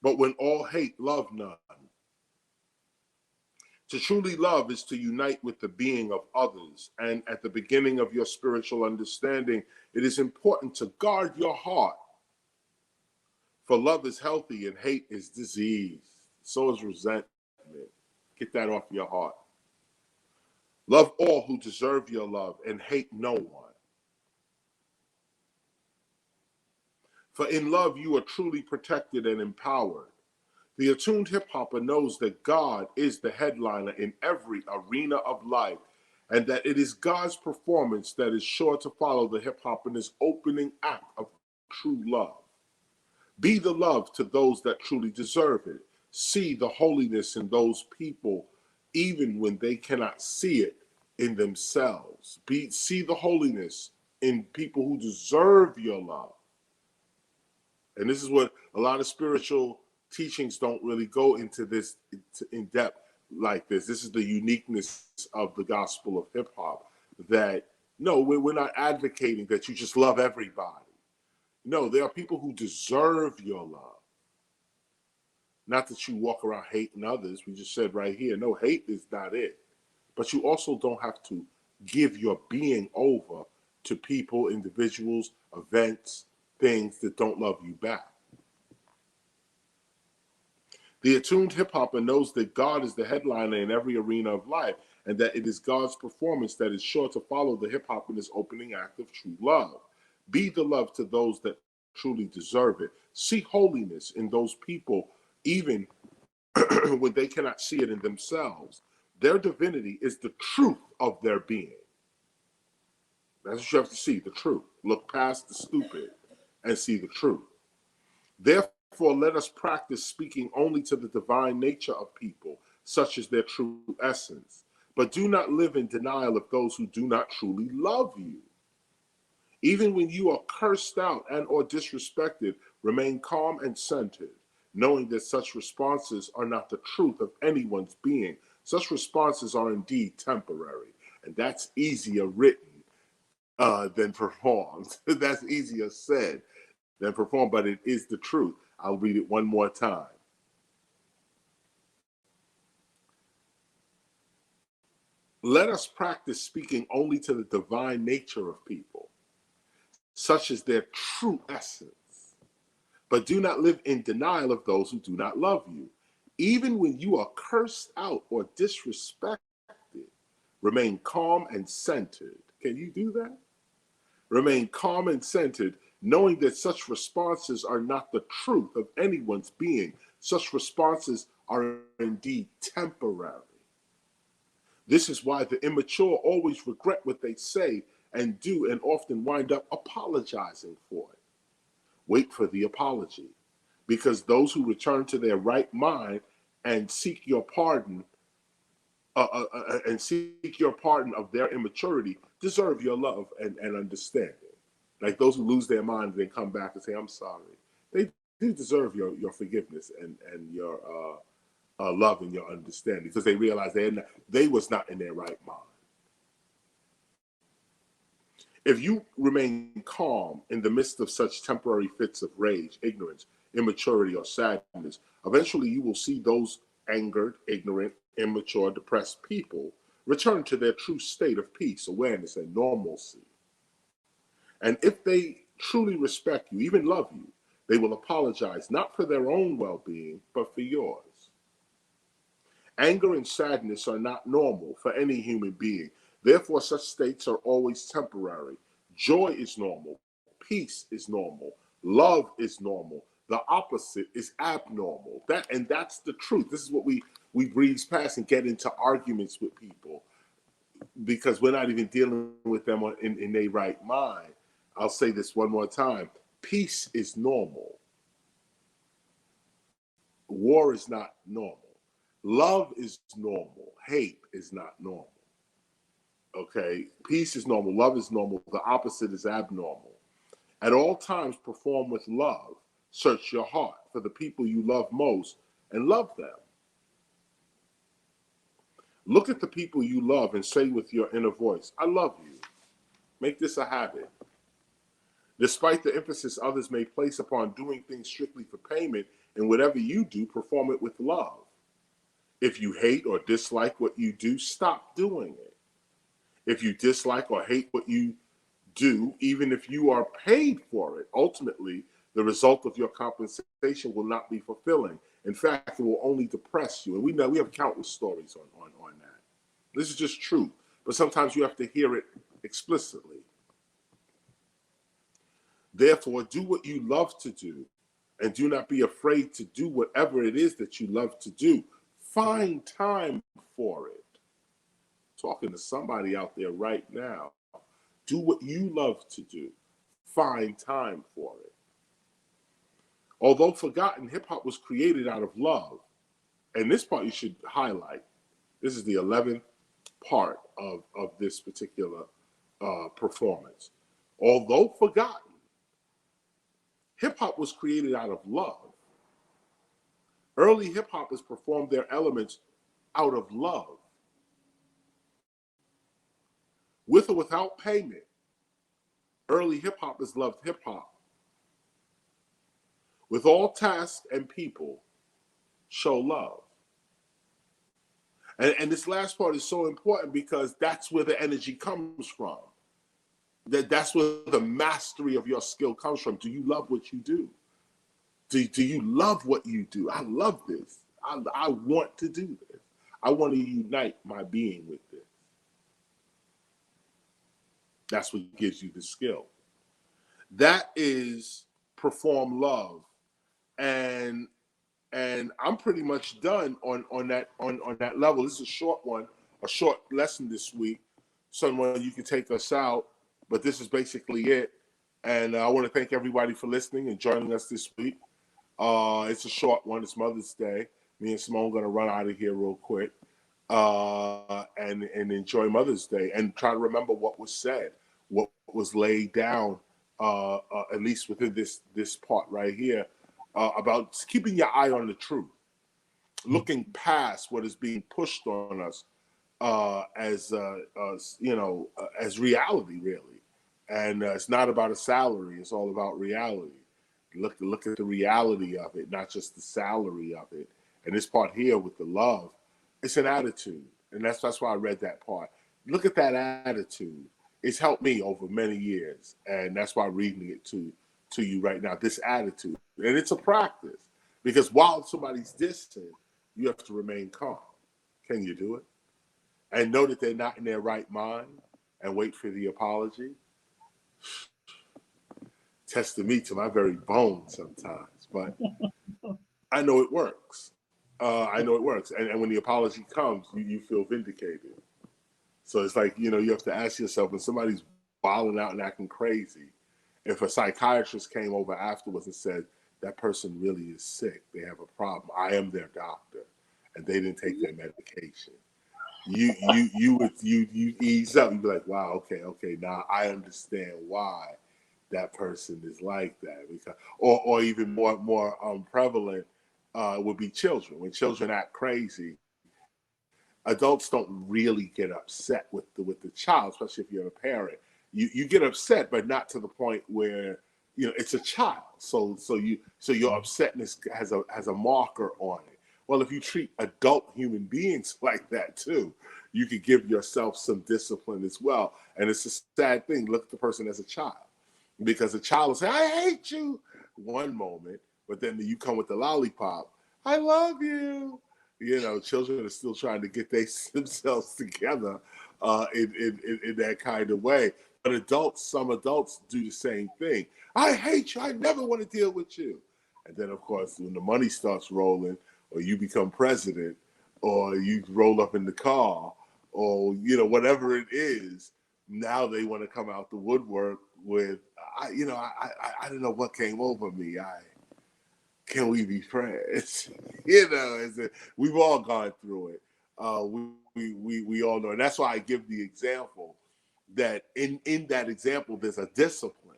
But when all hate, love none. To truly love is to unite with the being of others. And at the beginning of your spiritual understanding, it is important to guard your heart For love is healthy and hate is disease. So is resentment. Get that off your heart. Love all who deserve your love and hate no one. For in love you are truly protected and empowered. The attuned hip-hopper knows that God is the headliner in every arena of life, and that it is God's performance that is sure to follow the hip-hop in his opening act of true love. Be the love to those that truly deserve it. See the holiness in those people, even when they cannot see it in themselves. See the holiness in people who deserve your love. And this is what a lot of spiritual teachings don't really go into this in depth like this. This is the uniqueness of the gospel of hip hop, that no, we're not advocating that you just love everybody. No, there are people who deserve your love. Not that you walk around hating others. We just said right here, no, hate is not it. But you also don't have to give your being over to people, individuals, events, things that don't love you back. The attuned hip-hopper knows that God is the headliner in every arena of life, and that it is God's performance that is sure to follow the hip-hop in his opening act of true love. Be the love to those that truly deserve it. See holiness in those people, even when they cannot see it in themselves. Their divinity is the truth of their being. That's what you have to see, the truth. Look past the stupid and see the truth. Therefore, let us practice speaking only to the divine nature of people, such as their true essence. But do not live in denial of those who do not truly love you. Even when you are cursed out and or disrespected, remain calm and centered, knowing that such responses are not the truth of anyone's being. Such responses are indeed temporary, and that's easier written than performed. That's easier said than performed, but it is the truth. I'll read it one more time. Let us practice speaking only to the divine nature of people, such as their true essence. But do not live in denial of those who do not love you. Even when you are cursed out or disrespected, remain calm and centered. Can you do that? Remain calm and centered, knowing that such responses are not the truth of anyone's being. Such responses are indeed temporary. This is why the immature always regret what they say and do, and often wind up apologizing for it. Wait for the apology, because those who return to their right mind and seek your pardon of their immaturity deserve your love and understanding. Like those who lose their mind and then come back and say, I'm sorry. They do deserve your forgiveness and your love and your understanding, because they realize they was not in their right mind. If you remain calm in the midst of such temporary fits of rage, ignorance, immaturity, or sadness, eventually you will see those angered, ignorant, immature, depressed people return to their true state of peace, awareness, and normalcy. And if they truly respect you, even love you, they will apologize not for their own well-being, but for yours. Anger and sadness are not normal for any human being. Therefore, such states are always temporary. Joy is normal. Peace is normal. Love is normal. The opposite is abnormal. That's the truth. This is what we breeze past and get into arguments with people because we're not even dealing with them in their right mind. I'll say this one more time. Peace is normal. War is not normal. Love is normal. Hate is not normal. Okay? Peace is normal. Love is normal. The opposite is abnormal. At all times, perform with love. Search your heart for the people you love most and love them. Look at the people you love and say with your inner voice, I love you. Make this a habit. Despite the emphasis others may place upon doing things strictly for payment, and whatever you do, perform it with love. If you hate or dislike what you do, stop doing it. If you dislike or hate what you do, even if you are paid for it, ultimately, The result of your compensation will not be fulfilling. In fact, it will only depress you. And we have countless stories on that. This is just true. But sometimes you have to hear it explicitly. Therefore, do what you love to do, and do not be afraid to do whatever it is that you love to do. Find time for it. Talking to somebody out there right now. Do what you love to do. Find time for it. Although forgotten, hip-hop was created out of love. And this part you should highlight. This is the 11th part of this particular performance. Although forgotten, hip-hop was created out of love. Early hip-hoppers performed their elements out of love. With or without payment, early hip-hoppers loved hip-hop. With all tasks and people, show love. And this last part is so important because that's where the energy comes from. That's where the mastery of your skill comes from. Do you love what you do? Do you love what you do? I love this. I want to do this. I want to unite my being with this. That's what gives you the skill. That is perform love. And I'm pretty much done on that level. This is a short one, a short lesson this week. Someone you can take us out, but this is basically it. And I want to thank everybody for listening and joining us this week. It's a short one. It's Mother's Day. Me and Simone are going to run out of here real quick and enjoy Mother's Day and try to remember what was said, what was laid down, at least within this part right here. About keeping your eye on the truth, looking past what is being pushed on us as reality, really. And it's not about a salary; it's all about reality. Look at the reality of it, not just the salary of it. And this part here with the love, it's an attitude, and that's why I read that part. Look at that attitude. It's helped me over many years, and that's why I'm reading it to you right now. This attitude. And it's a practice because while somebody's distant, you have to remain calm. Can you do it? And know that they're not in their right mind and wait for the apology. Testing me to my very bones sometimes, but I know it works. I know it works. And when the apology comes, you feel vindicated. So it's like, you have to ask yourself when somebody's wilding out and acting crazy, if a psychiatrist came over afterwards and said, that person really is sick, they have a problem, I am their doctor, and they didn't take their medication, you ease up. You'd be like, wow, okay, now I understand why that person is like that. Because, or even more prevalent would be children. When children act crazy, adults don't really get upset with the child, especially if you're a parent. You get upset, but not to the point where it's a child. So your upsetness has a marker on it. Well, if you treat adult human beings like that too, you could give yourself some discipline as well. And it's a sad thing. Look at the person as a child, because a child will say, "I hate you," one moment, but then you come with the lollipop, "I love you." Children are still trying to get themselves together in that kind of way. But some adults do the same thing. "I hate you. I never want to deal with you." And then, of course, when the money starts rolling, or you become president, or you roll up in the car, or whatever it is, now they want to come out the woodwork with, I don't know what came over me. Can we be friends? We've all gone through it. We all know, and that's why I give the example that in that example, there's a discipline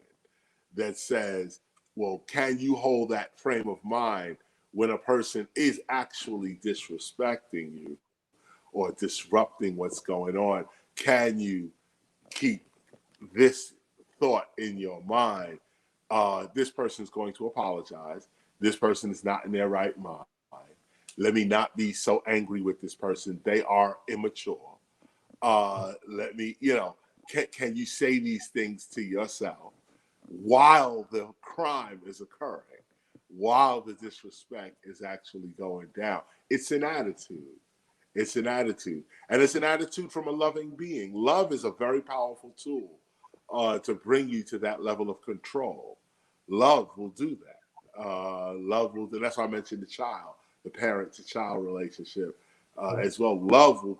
that says, well, can you hold that frame of mind when a person is actually disrespecting you or disrupting what's going on? Can you keep this thought in your mind? This person is going to apologize. This person is not in their right mind. Let me not be so angry with this person. They are immature. Let me, can you say these things to yourself? while the crime is occurring, while the disrespect is actually going down. It's an attitude. It's an attitude. And it's an attitude from a loving being. Love is a very powerful tool to bring you to that level of control. Love will do that. Love will do. That's why I mentioned the child, the parent-to-child relationship as well. Love will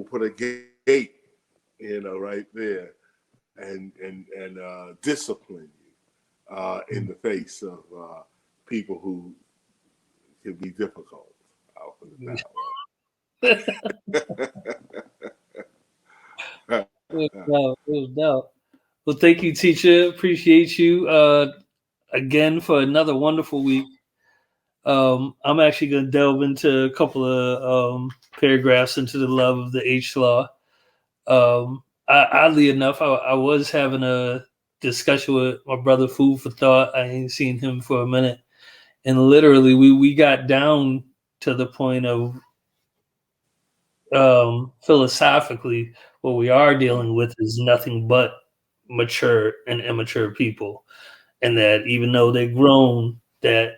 put a gate, right there, and discipline you in the face of people who can be difficult. I'll put it that way. No. Well, thank you, teacher. Appreciate you again for another wonderful week. I'm actually going to delve into a couple of paragraphs into the love of the H law. Oddly enough, I was having a discussion with my brother, Food for Thought. I ain't seen him for a minute, and literally we got down to the point of philosophically, what we are dealing with is nothing but mature and immature people, and that even though they're grown, that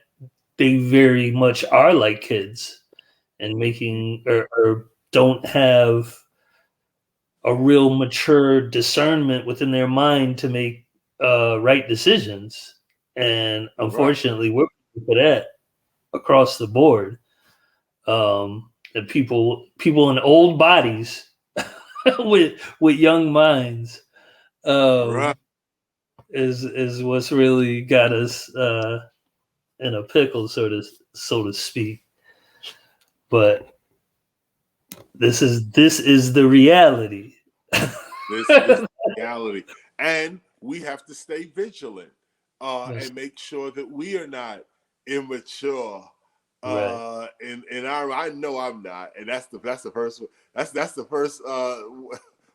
they very much are like kids and making or don't have a real mature discernment within their mind to make right decisions. And unfortunately, we're for that across the board. And people in old bodies with young minds is what's really got us in a pickle, so to speak. But this is the reality. This is the reality, and we have to stay vigilant and make sure that we are not immature. Right. In our, I know I'm not, and that's the first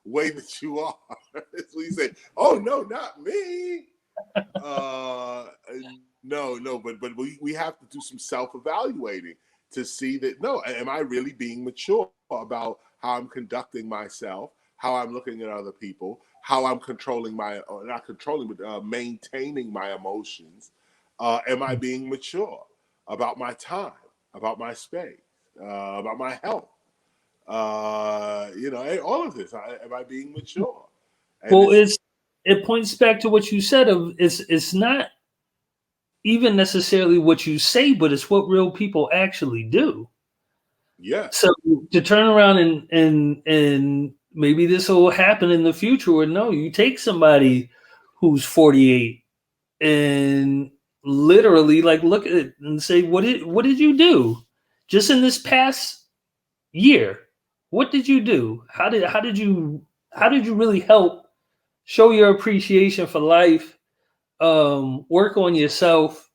way that you are. It's when you say, "Oh no, not me." No, but we have to do some self-evaluating to see that, no, am I really being mature about how I'm conducting myself, how I'm looking at other people, how I'm controlling not controlling, but maintaining my emotions. Am I being mature about my time, about my space, about my health? All of this. Am I being mature? And well, it points back to what you said of it's not even necessarily what you say, but it's what real people actually do. Yeah. So to turn around and maybe this will happen in the future, or no, you take somebody who's 48 and literally like look at it and say, what did you do just in this past year? What did you do? How did you really help show your appreciation for life? Work on yourself.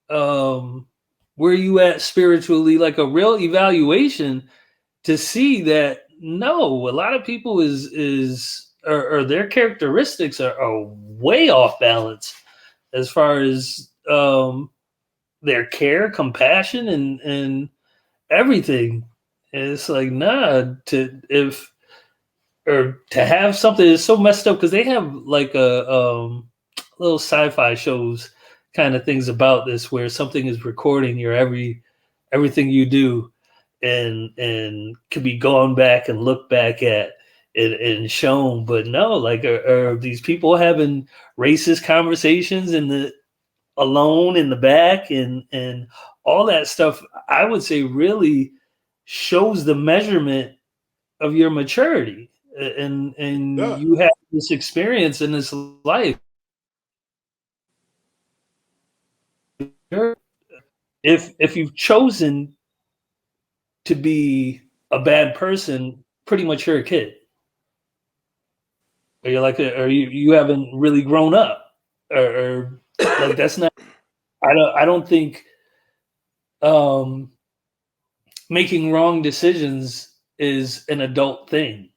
Where you at spiritually? Like a real evaluation to see that no, a lot of people or their characteristics are way off balance as far as their care, compassion, and everything. And it's like to have something that's so messed up, because they have like a little sci-fi shows kind of things about this where something is recording your everything you do and could be gone back and looked back at and shown. But no, like are these people having racist conversations alone in the back and all that stuff, I would say really shows the measurement of your maturity. And you have this experience in this life. If you've chosen to be a bad person, pretty much you're a kid. Or you're like, or you haven't really grown up, or like that's not. I don't think making wrong decisions is an adult thing.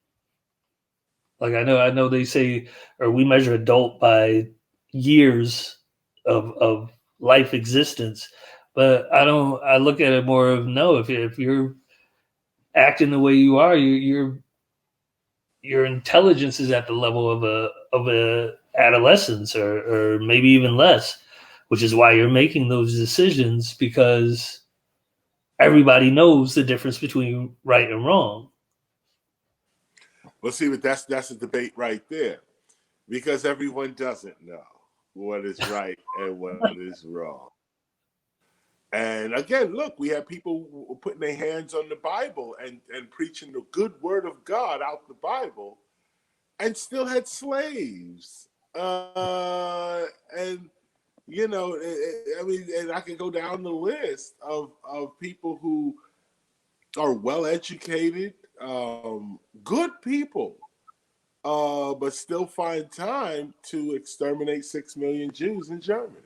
Like I know they say, or we measure adult by years of life existence, but I look at it more of no. If you're acting the way you are, you're your intelligence is at the level of a adolescence or maybe even less, which is why you're making those decisions, because everybody knows the difference between right and wrong. Well, see, but that's a debate right there, because everyone doesn't know what is right and what is wrong. And again, look, we have people putting their hands on the Bible and preaching the good word of God out the Bible, and still had slaves. And you know, I mean, and I can go down the list of people who are well educated, good people, but still find time to exterminate 6 million Jews in Germany.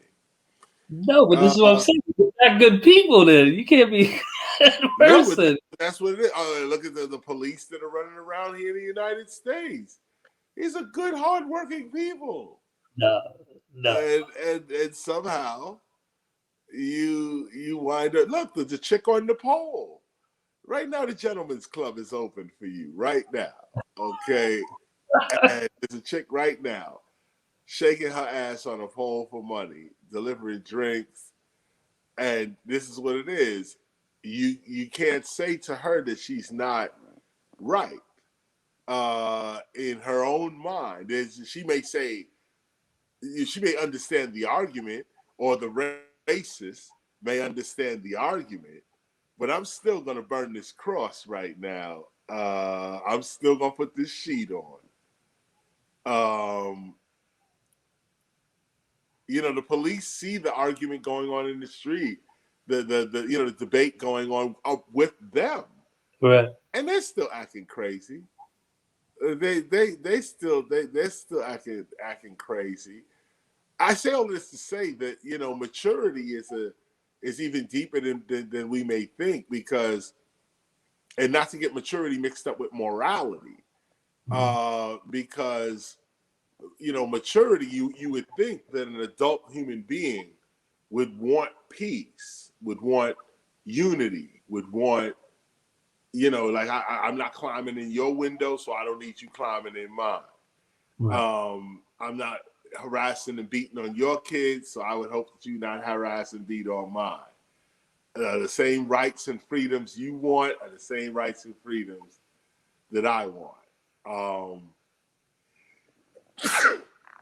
No, but this is what I'm saying. You're not good people then. You can't be a good No, person. but that's what it is. Look at the police that are running around here in the United States. These are good, hardworking people. No, no. And somehow you wind up. Look, there's a chick on the pole. Right now, the Gentleman's Club is open for you. Right now, okay. And there's a chick right now shaking her ass on a pole for money, delivering drinks, and this is what it is. You can't say to her that she's not right in her own mind. She may say, she may understand the argument, or the racist may understand the argument, but I'm still going to burn this cross right now. I'm still going to put this sheet on. You know, the police see the argument going on in the street, the you know, the debate going on with them, Right. and they're still acting crazy. They're still acting crazy. I say all this to say that, you know, maturity is even deeper than we may think, because, and not to get maturity mixed up with morality, because, you know, maturity, you would think that an adult human being would want peace, would want unity, would want, you know, like, I'm not climbing in your window, so I don't need you climbing in mine. Right. I'm not harassing and beating on your kids, so I would hope that you not harass and beat on mine. The same rights and freedoms you want are the same rights and freedoms that I want.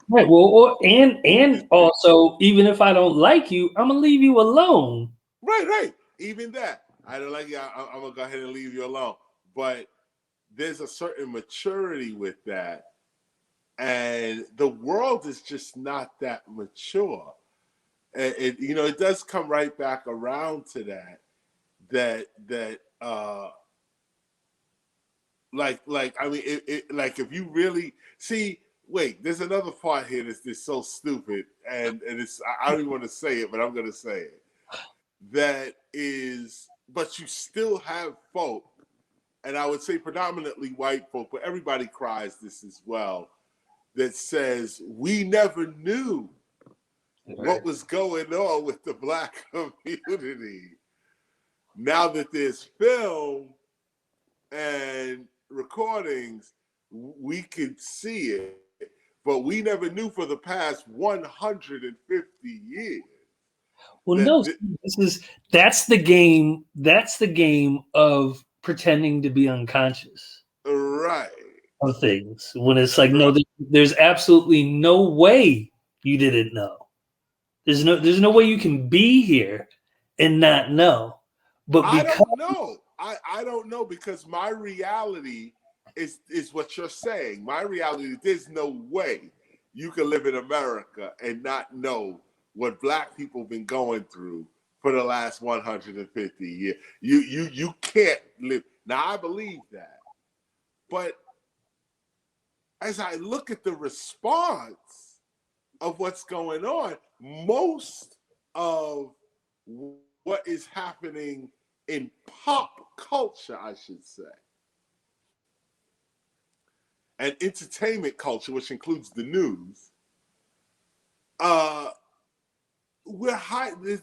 Right. Well, and also, even if I don't like you, I'm gonna leave you alone. Right. Even that. I don't like you. I'm gonna go ahead and leave you alone. But there's a certain maturity with that, and the world is just not that mature. And you know, it does come right back around to that. Like I mean, like, if you really see. Wait, there's another part here that's so stupid, and it's, I don't even want to say it, but I'm going to say it. That is, but you still have folk, and I would say predominantly white folk, but everybody cries this as well, that says, we never knew what was going on with the Black community. Now that there's film and recordings, we can see it. But we never knew for the past 150 years. Well, no, that's the game. That's the game of pretending to be unconscious, right, of things. When it's like, no, there's absolutely no way you didn't know. There's no way you can be here and not know. But I don't know. I don't know, because my reality is what you're saying. My reality, there's no way you can live in America and not know what Black people have been going through for the last 150 years. You can't live. Now, I believe that. But as I look at the response of what's going on, most of what is happening in pop culture, I should say, and entertainment culture, which includes the news,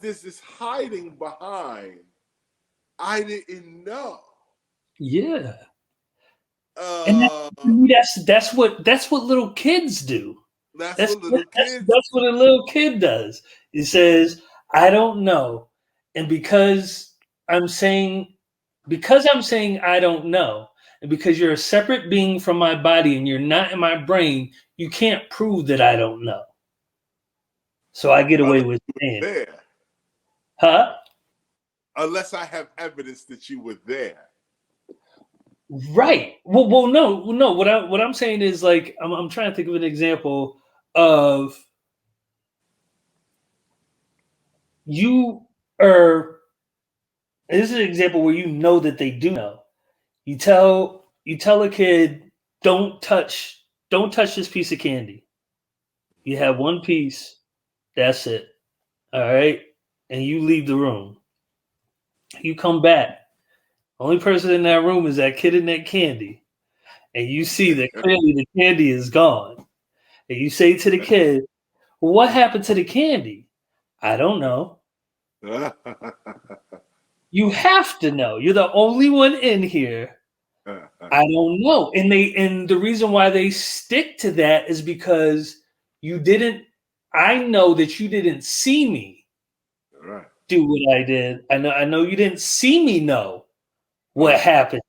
there's this hiding behind, I didn't know. yeah, And Uh, that's what little kids do. that's That's what little kids that's what a little kid does. He says, "I don't know," and because I'm saying I don't know, and because you're a separate being from my body and you're not in my brain, you can't prove that I don't know. So I get unless away with you saying, were there. "Huh?" Unless I have evidence that you were there. Right. Well, no. What I'm saying is like I'm trying to think of an example of you are. This is an example where you know that they do know. You tell a kid, don't touch this piece of candy. You have one piece, that's it. All right. And you leave the room. You come back. Only person in that room is that kid in that candy. And you see that clearly the candy is gone. And you say to the kid, well, what happened to the candy? I don't know. You have to know. You're the only one in here. I don't know. And the reason why they stick to that is because I know that you didn't see me Right. do what I did. I know you didn't see me know what Right. happened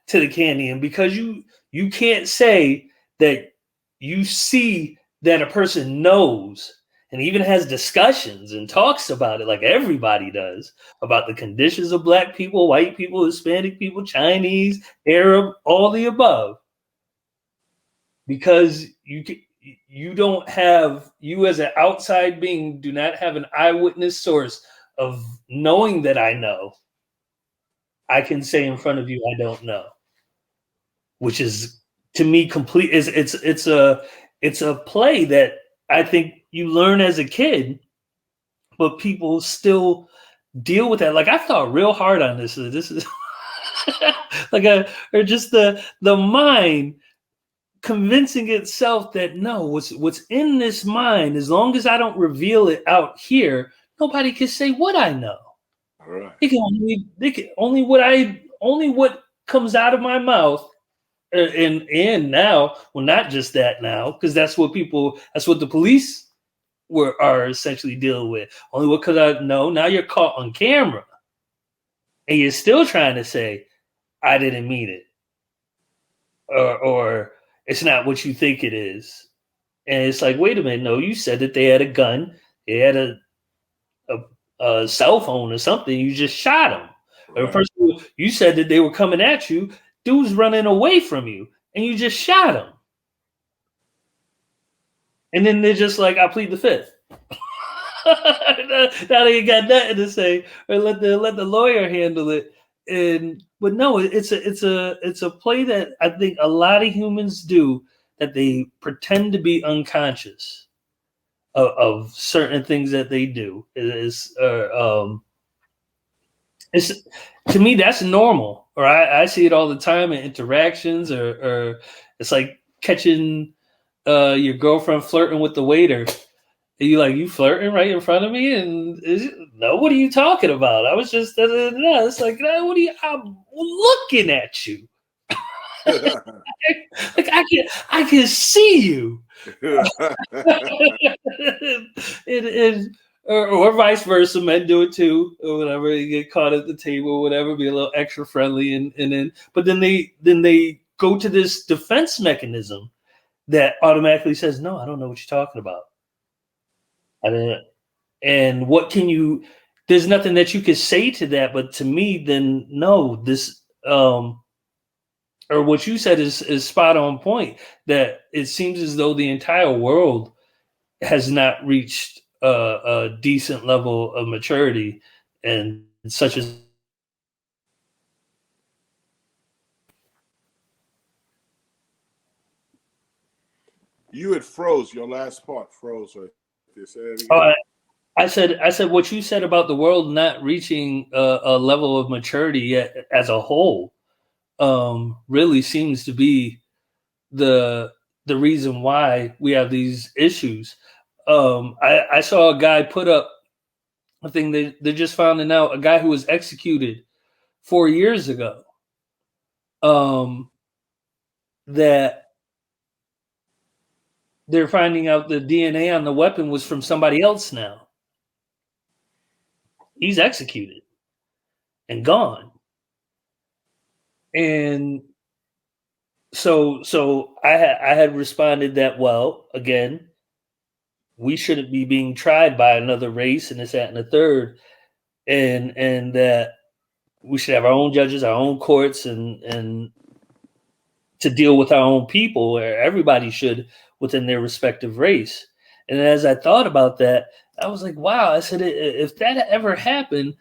to the candy. And because you can't say that you see that a person knows and even has discussions and talks about it like everybody does about the conditions of black people, white people, Hispanic people, Chinese, Arab, all the above, because you as an outside being do not have an eyewitness source of knowing that I know. I can say in front of you I don't know, which is to me complete is it's a play that I think you learn as a kid, but people still deal with that. Like I thought real hard on this. This is or just the mind convincing itself that no, what's in this mind, as long as I don't reveal it out here, nobody can say what I know. Right. Only what comes out of my mouth. And now, well, not just that now, because that's what the police are essentially dealing with. Only what could I know? Now you're caught on camera, and you're still trying to say I didn't mean it, or it's not what you think it is. And it's like, wait a minute, no, you said that they had a gun, they had a cell phone or something. You just shot them. Or the Right. person you said that they were coming at you, dude's running away from you, and you just shot him. And then they're just like, I plead the fifth. Now they ain't got nothing to say, or let the lawyer handle it. But no, it's a play that I think a lot of humans do, that they pretend to be unconscious of certain things that they do. It's to me that's normal, or I see it all the time in interactions, or it's like catching your girlfriend flirting with the waiter. And you flirting right in front of me, and no, what are you talking about? I was just It's like, no, I'm looking at you. Like I can see you. and or vice versa, men do it too, or whatever. You get caught at the table, or whatever, be a little extra friendly, and then but then they go to this defense mechanism that automatically says, no, I don't know what you're talking about. I don't. And what can you? There's nothing that you could say to that. But to me, then no, this or what you said is spot on point. That it seems as though the entire world has not reached a decent level of maturity, and such as. You had froze. Your last part froze right there. Say it Oh, again. I said what you said about the world not reaching a level of maturity yet as a whole really seems to be the reason why we have these issues. I saw a guy put up a thing. They're just finding out a guy who was executed 4 years ago. that they're finding out the DNA on the weapon was from somebody else now. He's executed and gone. And so I had responded that, well, again, we shouldn't be being tried by another race and this, that, and the third, and that we should have our own judges, our own courts, and to deal with our own people, where everybody should within their respective race. And as I thought about that, I was like, wow, I said, if that ever happened,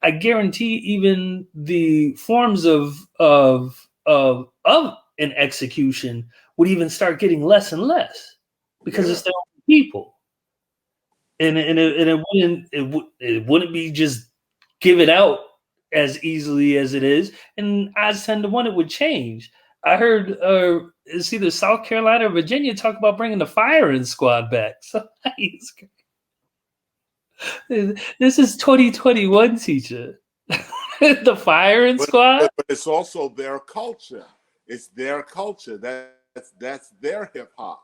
I guarantee even the forms of an execution would even start getting less and less because it's their own people, and it wouldn't be just given out as easily as it is. And odds 10 to 1 it would change. I heard it's either South Carolina or Virginia talk about bringing the firing squad back. So this is 2021, teacher. The firing squad. But it's also their culture. It's their culture. That's their hip hop.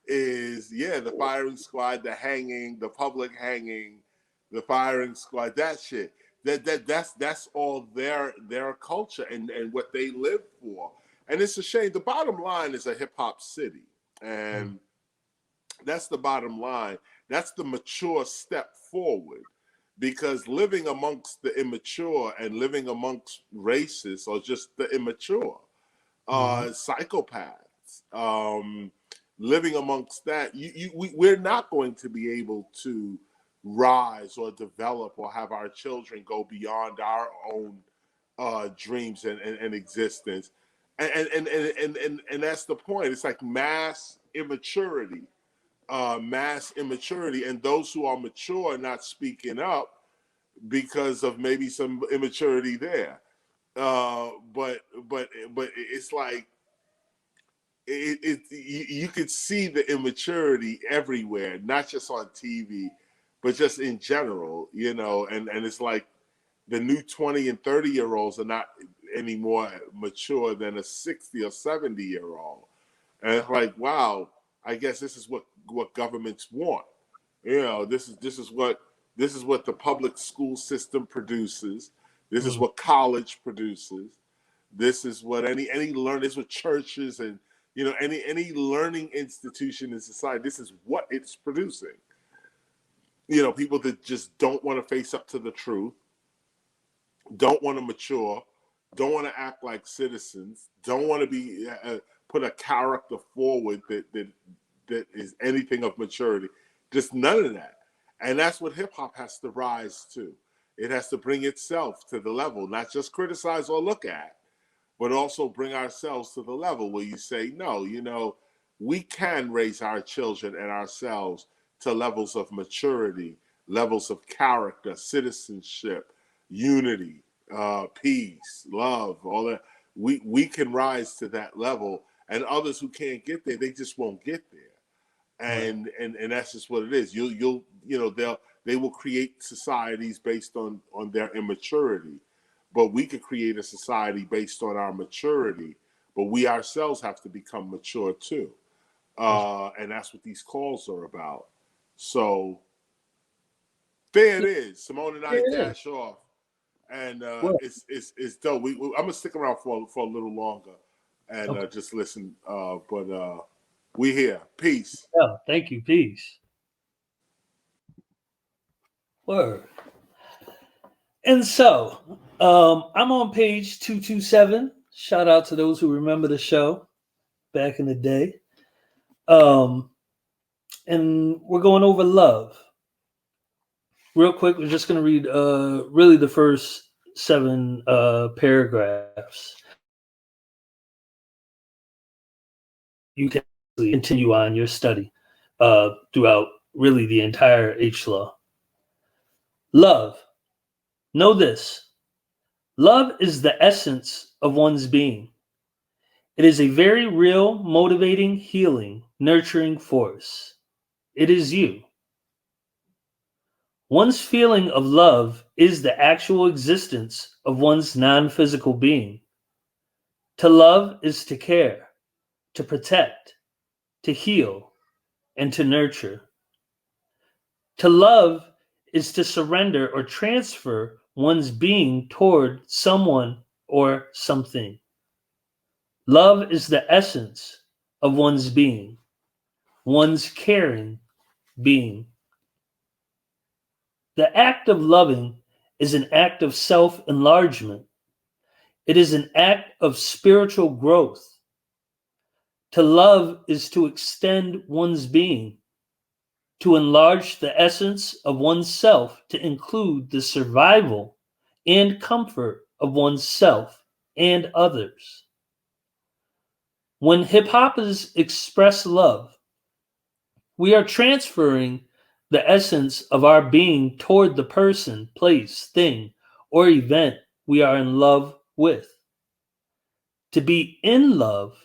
Is the firing squad, the hanging, the public hanging, the firing squad, that shit. That's all their culture and what they live for. And it's a shame. The bottom line is a hip hop city, and that's the bottom line. That's the mature step forward, because living amongst the immature and living amongst racists or just the immature, psychopaths, living amongst that, we're not going to be able to rise or develop or have our children go beyond our own dreams and existence. And that's the point. It's like mass immaturity, and those who are mature not speaking up because of maybe some immaturity there. But it's like you could see the immaturity everywhere, not just on TV, but just in general, and it's like the new 20 and 30-year-olds are not any more mature than a 60 or 70-year-old. And it's like, wow, I guess this is what governments want. This is what the public school system produces. This is what college produces. This is what any learn. This is what churches and any learning institution in society. This is what it's producing. People that just don't want to face up to the truth, don't want to mature, don't want to act like citizens, don't want to be put a character forward that is anything of maturity. Just none of that. And that's what hip hop has to rise to. It has to bring itself to the level, not just criticize or look at, but also bring ourselves to the level where you say, no, we can raise our children and ourselves to levels of maturity, levels of character, citizenship, unity, peace, love, all that. We can rise to that level, and others who can't get there, they just won't get there. And that's just what it is. They will create societies based on their immaturity, but we could create a society based on our maturity. But we ourselves have to become mature too, and that's what these calls are about. So there it is. Simone and I dash off, and it's dope. I'm gonna stick around for a little longer and just listen. But we here. Peace. Oh, thank you. Peace. Word. And so, I'm on page 227. Shout out to those who remember the show back in the day. And we're going over love. Real quick, we're just going to read really the first 7 paragraphs. You can continue on your study throughout really the entire H-Law. Love. Know this. Love is the essence of one's being. It is a very real, motivating, healing, nurturing force. It is you. One's feeling of love is the actual existence of one's non-physical being. To love is to care. to protect, to heal, and to nurture. To love is to surrender or transfer one's being toward someone or something. Love is the essence of one's being, one's caring being. The act of loving is an act of self-enlargement. It is an act of spiritual growth. To love is to extend one's being, to enlarge the essence of oneself to include the survival and comfort of oneself and others. When hip hoppers express love, we are transferring the essence of our being toward the person, place, thing, or event we are in love with. To be in love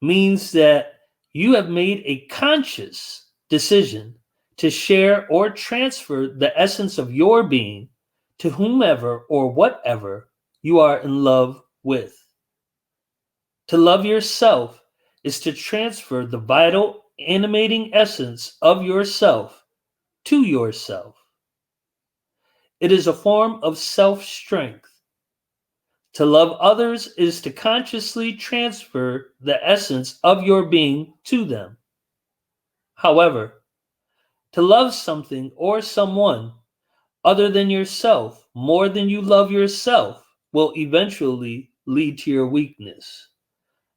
means that you have made a conscious decision to share or transfer the essence of your being to whomever or whatever you are in love with. To love yourself is to transfer the vital, animating essence of yourself to yourself. It is a form of self-strength. To love others is to consciously transfer the essence of your being to them. However, to love something or someone other than yourself more than you love yourself will eventually lead to your weakness.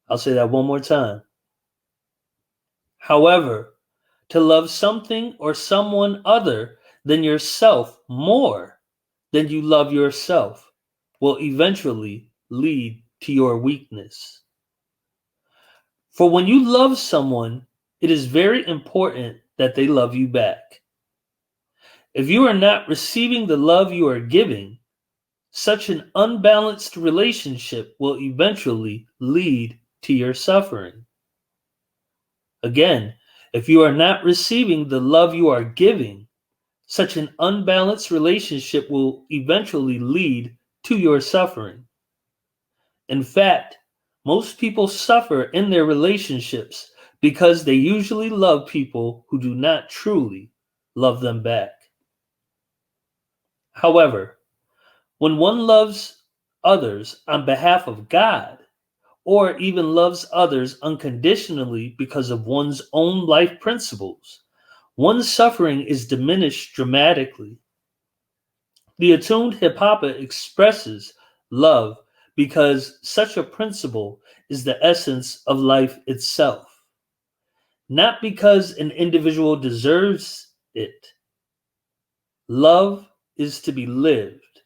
I'll say that one more time. However, to love something or someone other than yourself more than you love yourself will eventually lead to your weakness. For when you love someone, it is very important that they love you back. If you are not receiving the love you are giving, such an unbalanced relationship will eventually lead to your suffering. Again, if you are not receiving the love you are giving, such an unbalanced relationship will eventually lead to your suffering. In fact, most people suffer in their relationships because they usually love people who do not truly love them back. However, when one loves others on behalf of God, or even loves others unconditionally because of one's own life principles, one's suffering is diminished dramatically. The attuned hip hopper expresses love because such a principle is the essence of life itself, not because an individual deserves it. Love is to be lived,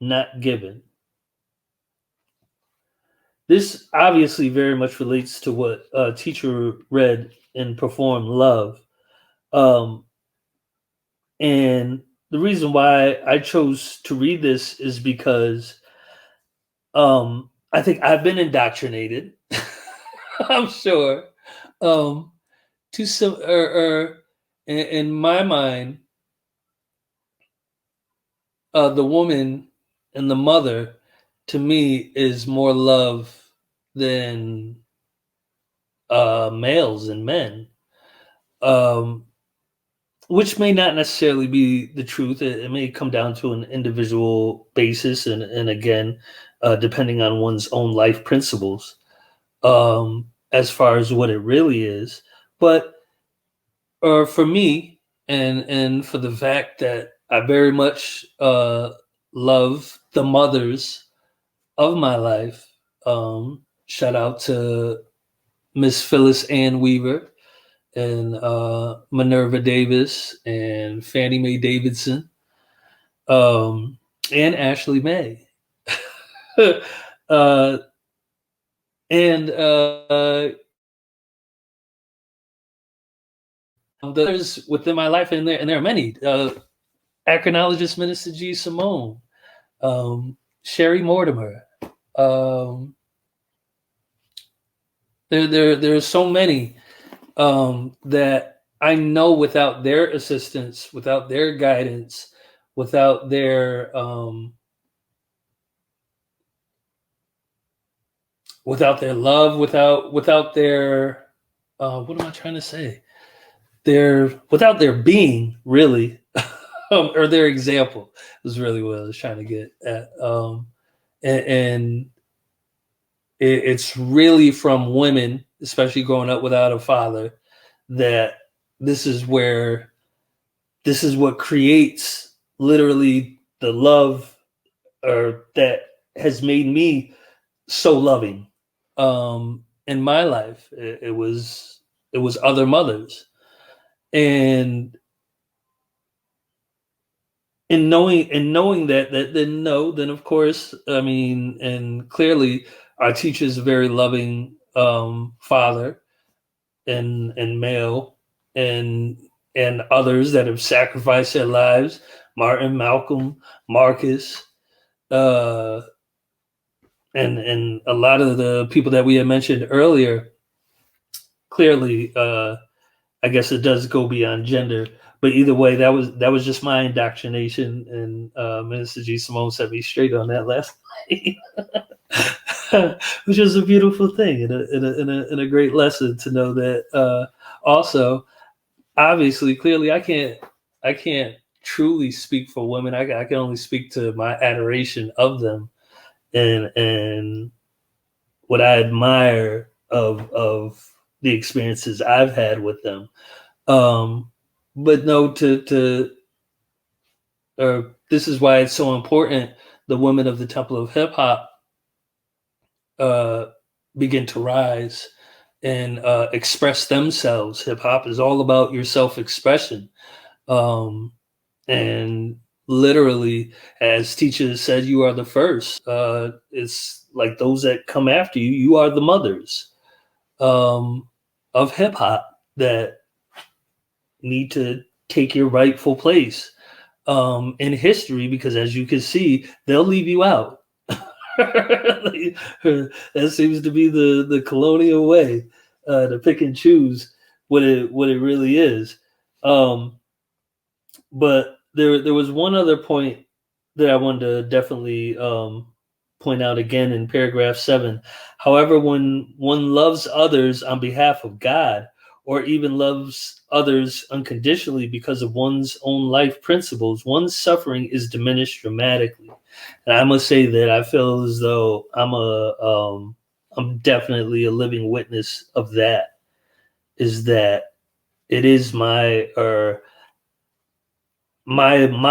not given. This obviously very much relates to what Teacher read and performed Love. And the reason why I chose to read this is because I think I've been indoctrinated, I'm sure, to some, in my mind, the woman and the mother to me is more love than males and men, which may not necessarily be the truth. It may come down to an individual basis, and again, depending on one's own life principles, as far as what it really is. But for me, and for the fact that I very much love the mothers of my life. Shout out to Miss Phyllis Ann Weaver and Minerva Davis and Fannie Mae Davidson, and Ashley May. And there's within my life, and there are many. Acronologist Minister G. Simone, Sherry Mortimer. There are so many that I know without their assistance, without their guidance, without their without their love, without their what am I trying to say? Without their being, really, or their example is really what I was trying to get at. And it's really from women, especially growing up without a father, that this is what creates literally the love, or that has made me so loving in my life. It was other mothers, and knowing that then of course, I mean, and clearly our teacher is a very loving father and male, and others that have sacrificed their lives, Martin, Malcolm, Marcus, uh and a lot of the people that we had mentioned earlier. Clearly, I guess it does go beyond gender, but either way, that was just my indoctrination, and Minister G. Simone set me straight on that last night, which is a beautiful thing, and a great lesson to know that. Also, obviously, clearly, I can't truly speak for women. I can only speak to my adoration of them, and what I admire of the experiences I've had with them. But no, this is why it's so important. The women of the Temple of Hip Hop begin to rise and express themselves. Hip hop is all about your self-expression, and literally, as teachers said, you are the first. It's like those that come after you. You are the mothers of hip hop that need to take your rightful place in history, because as you can see, they'll leave you out. That seems to be the colonial way to pick and choose what it really is. But there was one other point that I wanted to definitely point out again in paragraph 7. However, when one loves others on behalf of God, or even loves others unconditionally because of one's own life principles, one's suffering is diminished dramatically. And I must say that I feel as though I'm definitely a living witness of that. Is that it is my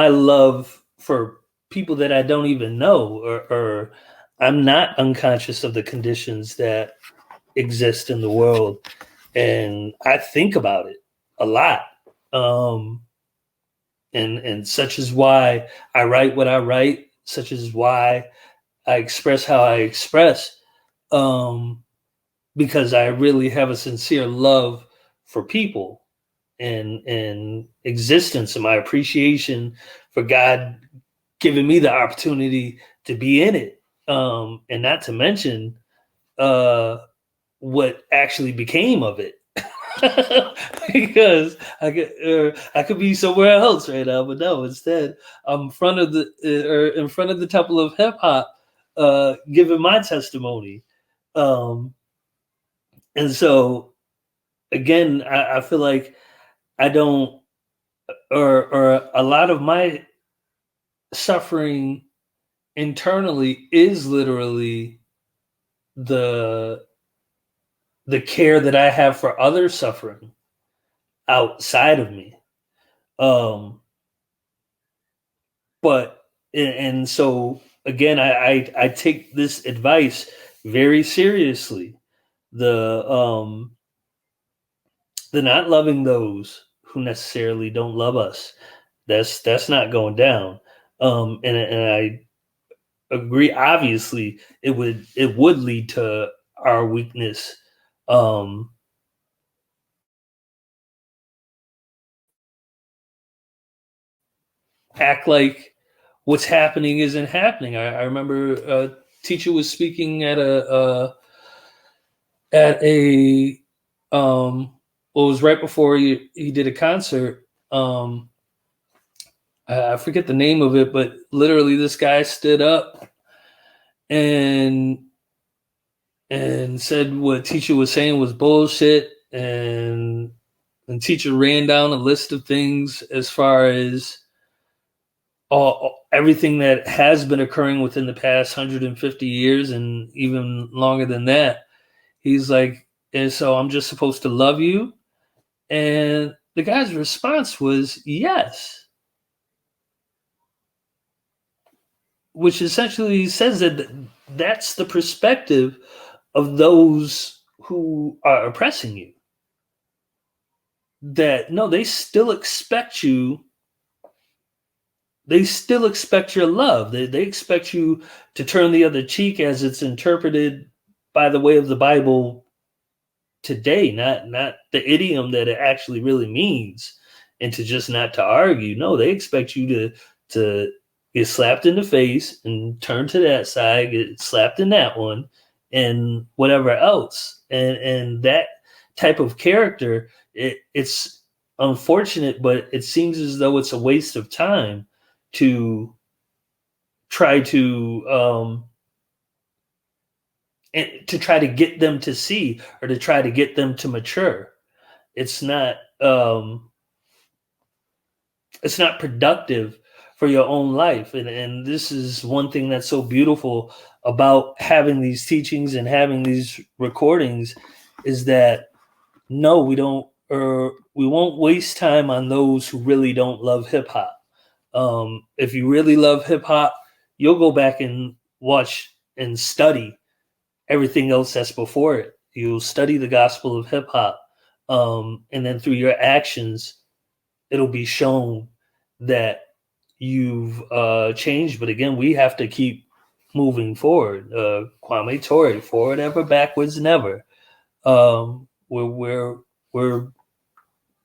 love for people that I don't even know, or I'm not unconscious of the conditions that exist in the world, and I think about it a lot. And such is why I write what I write, such is why I express how I express, because I really have a sincere love for people and existence, and my appreciation for God giving me the opportunity to be in it, and not to mention what actually became of it. Because I could be somewhere else right now, but no, instead I'm in front of the Temple of Hip Hop, giving my testimony, and so again, I feel like I don't, or a lot of my suffering internally is literally the care that I have for others suffering outside of me. But and so again, I take this advice very seriously. The not loving those who necessarily don't love us. That's not going down. And I agree. Obviously, it would lead to our weakness. Act like what's happening isn't happening. I remember a teacher was speaking at a well, it was right before he did a concert. I forget the name of it, but literally this guy stood up and and said what TEACHA was saying was bullshit, and TEACHA ran down a list of things as far as everything that has been occurring within the past 150 years and even longer than that. He's like, and so I'm just supposed to love you? And the guy's response was yes, which essentially says that that's the perspective of those who are oppressing you. That no, they still expect you. They still expect your love. They expect you to turn the other cheek as it's interpreted by the way of the Bible today, not the idiom that it actually really means, and to just not to argue. No, they expect you to get slapped in the face and turn to that side, get slapped in that one, and whatever else. And that type of character, it's unfortunate, but it seems as though it's a waste of time to try to get them to see, or to try to get them to mature. It's not productive for your own life. And this is one thing that's so beautiful about having these teachings and having these recordings, is that no, we won't waste time on those who really don't love hip hop. If you really love hip hop, you'll go back and watch and study everything else that's before it. You'll study the gospel of hip hop. And then through your actions, it'll be shown that you've changed. But again, we have to keep moving forward. Kwame Ture, forward ever, backwards never.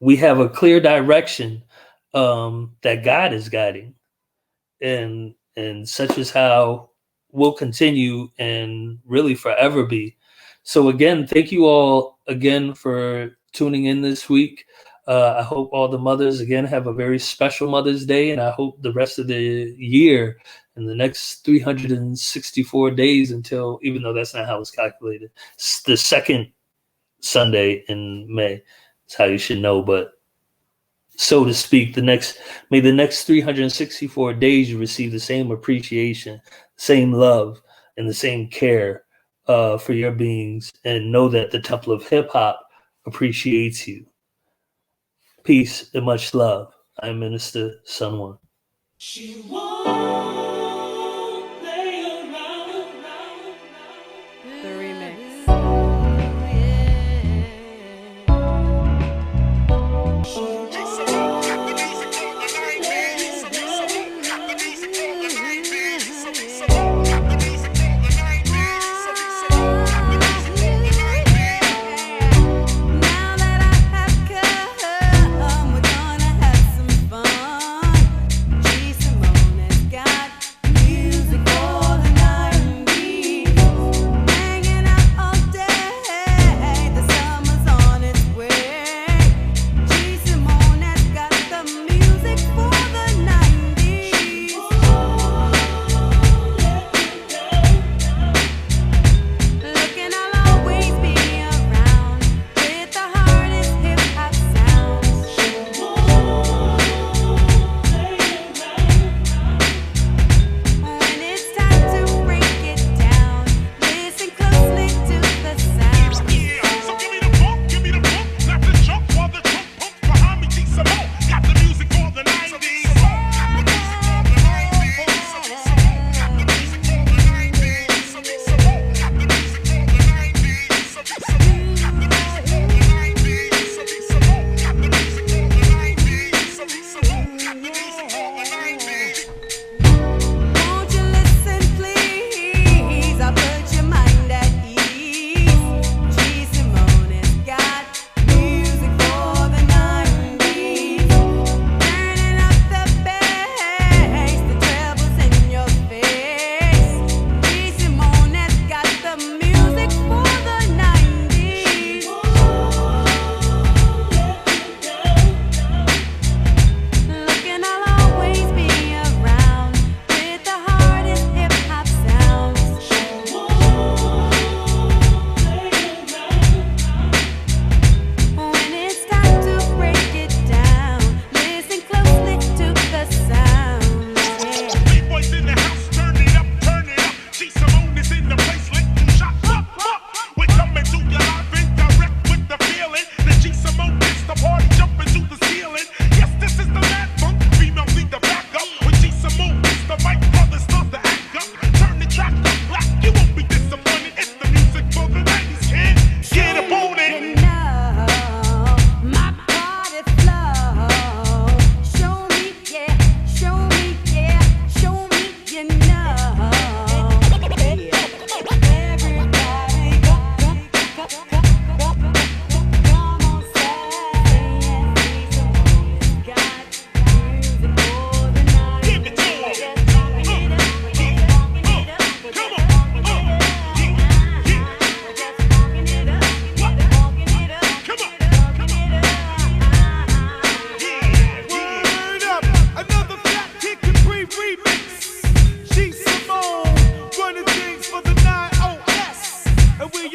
We have a clear direction that God is guiding, and such is how we'll continue and really forever be. So again, thank you all again for tuning in this week. I hope all the mothers again have a very special Mother's Day, and I hope the rest of the year and the next 364 days until, even though that's not how it's calculated, it's the second Sunday in May. That's how you should know, but so to speak, may the next 364 days you receive the same appreciation, same love, and the same care for your beings, and know that the Temple of Hip Hop appreciates you. Peace and much love. I'm Minister Sun One. She won't play around. The remix. Now that I have come, we're gonna have some fun. G Simone has got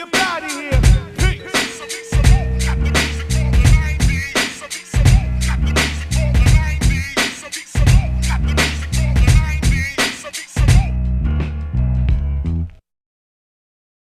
up out of here.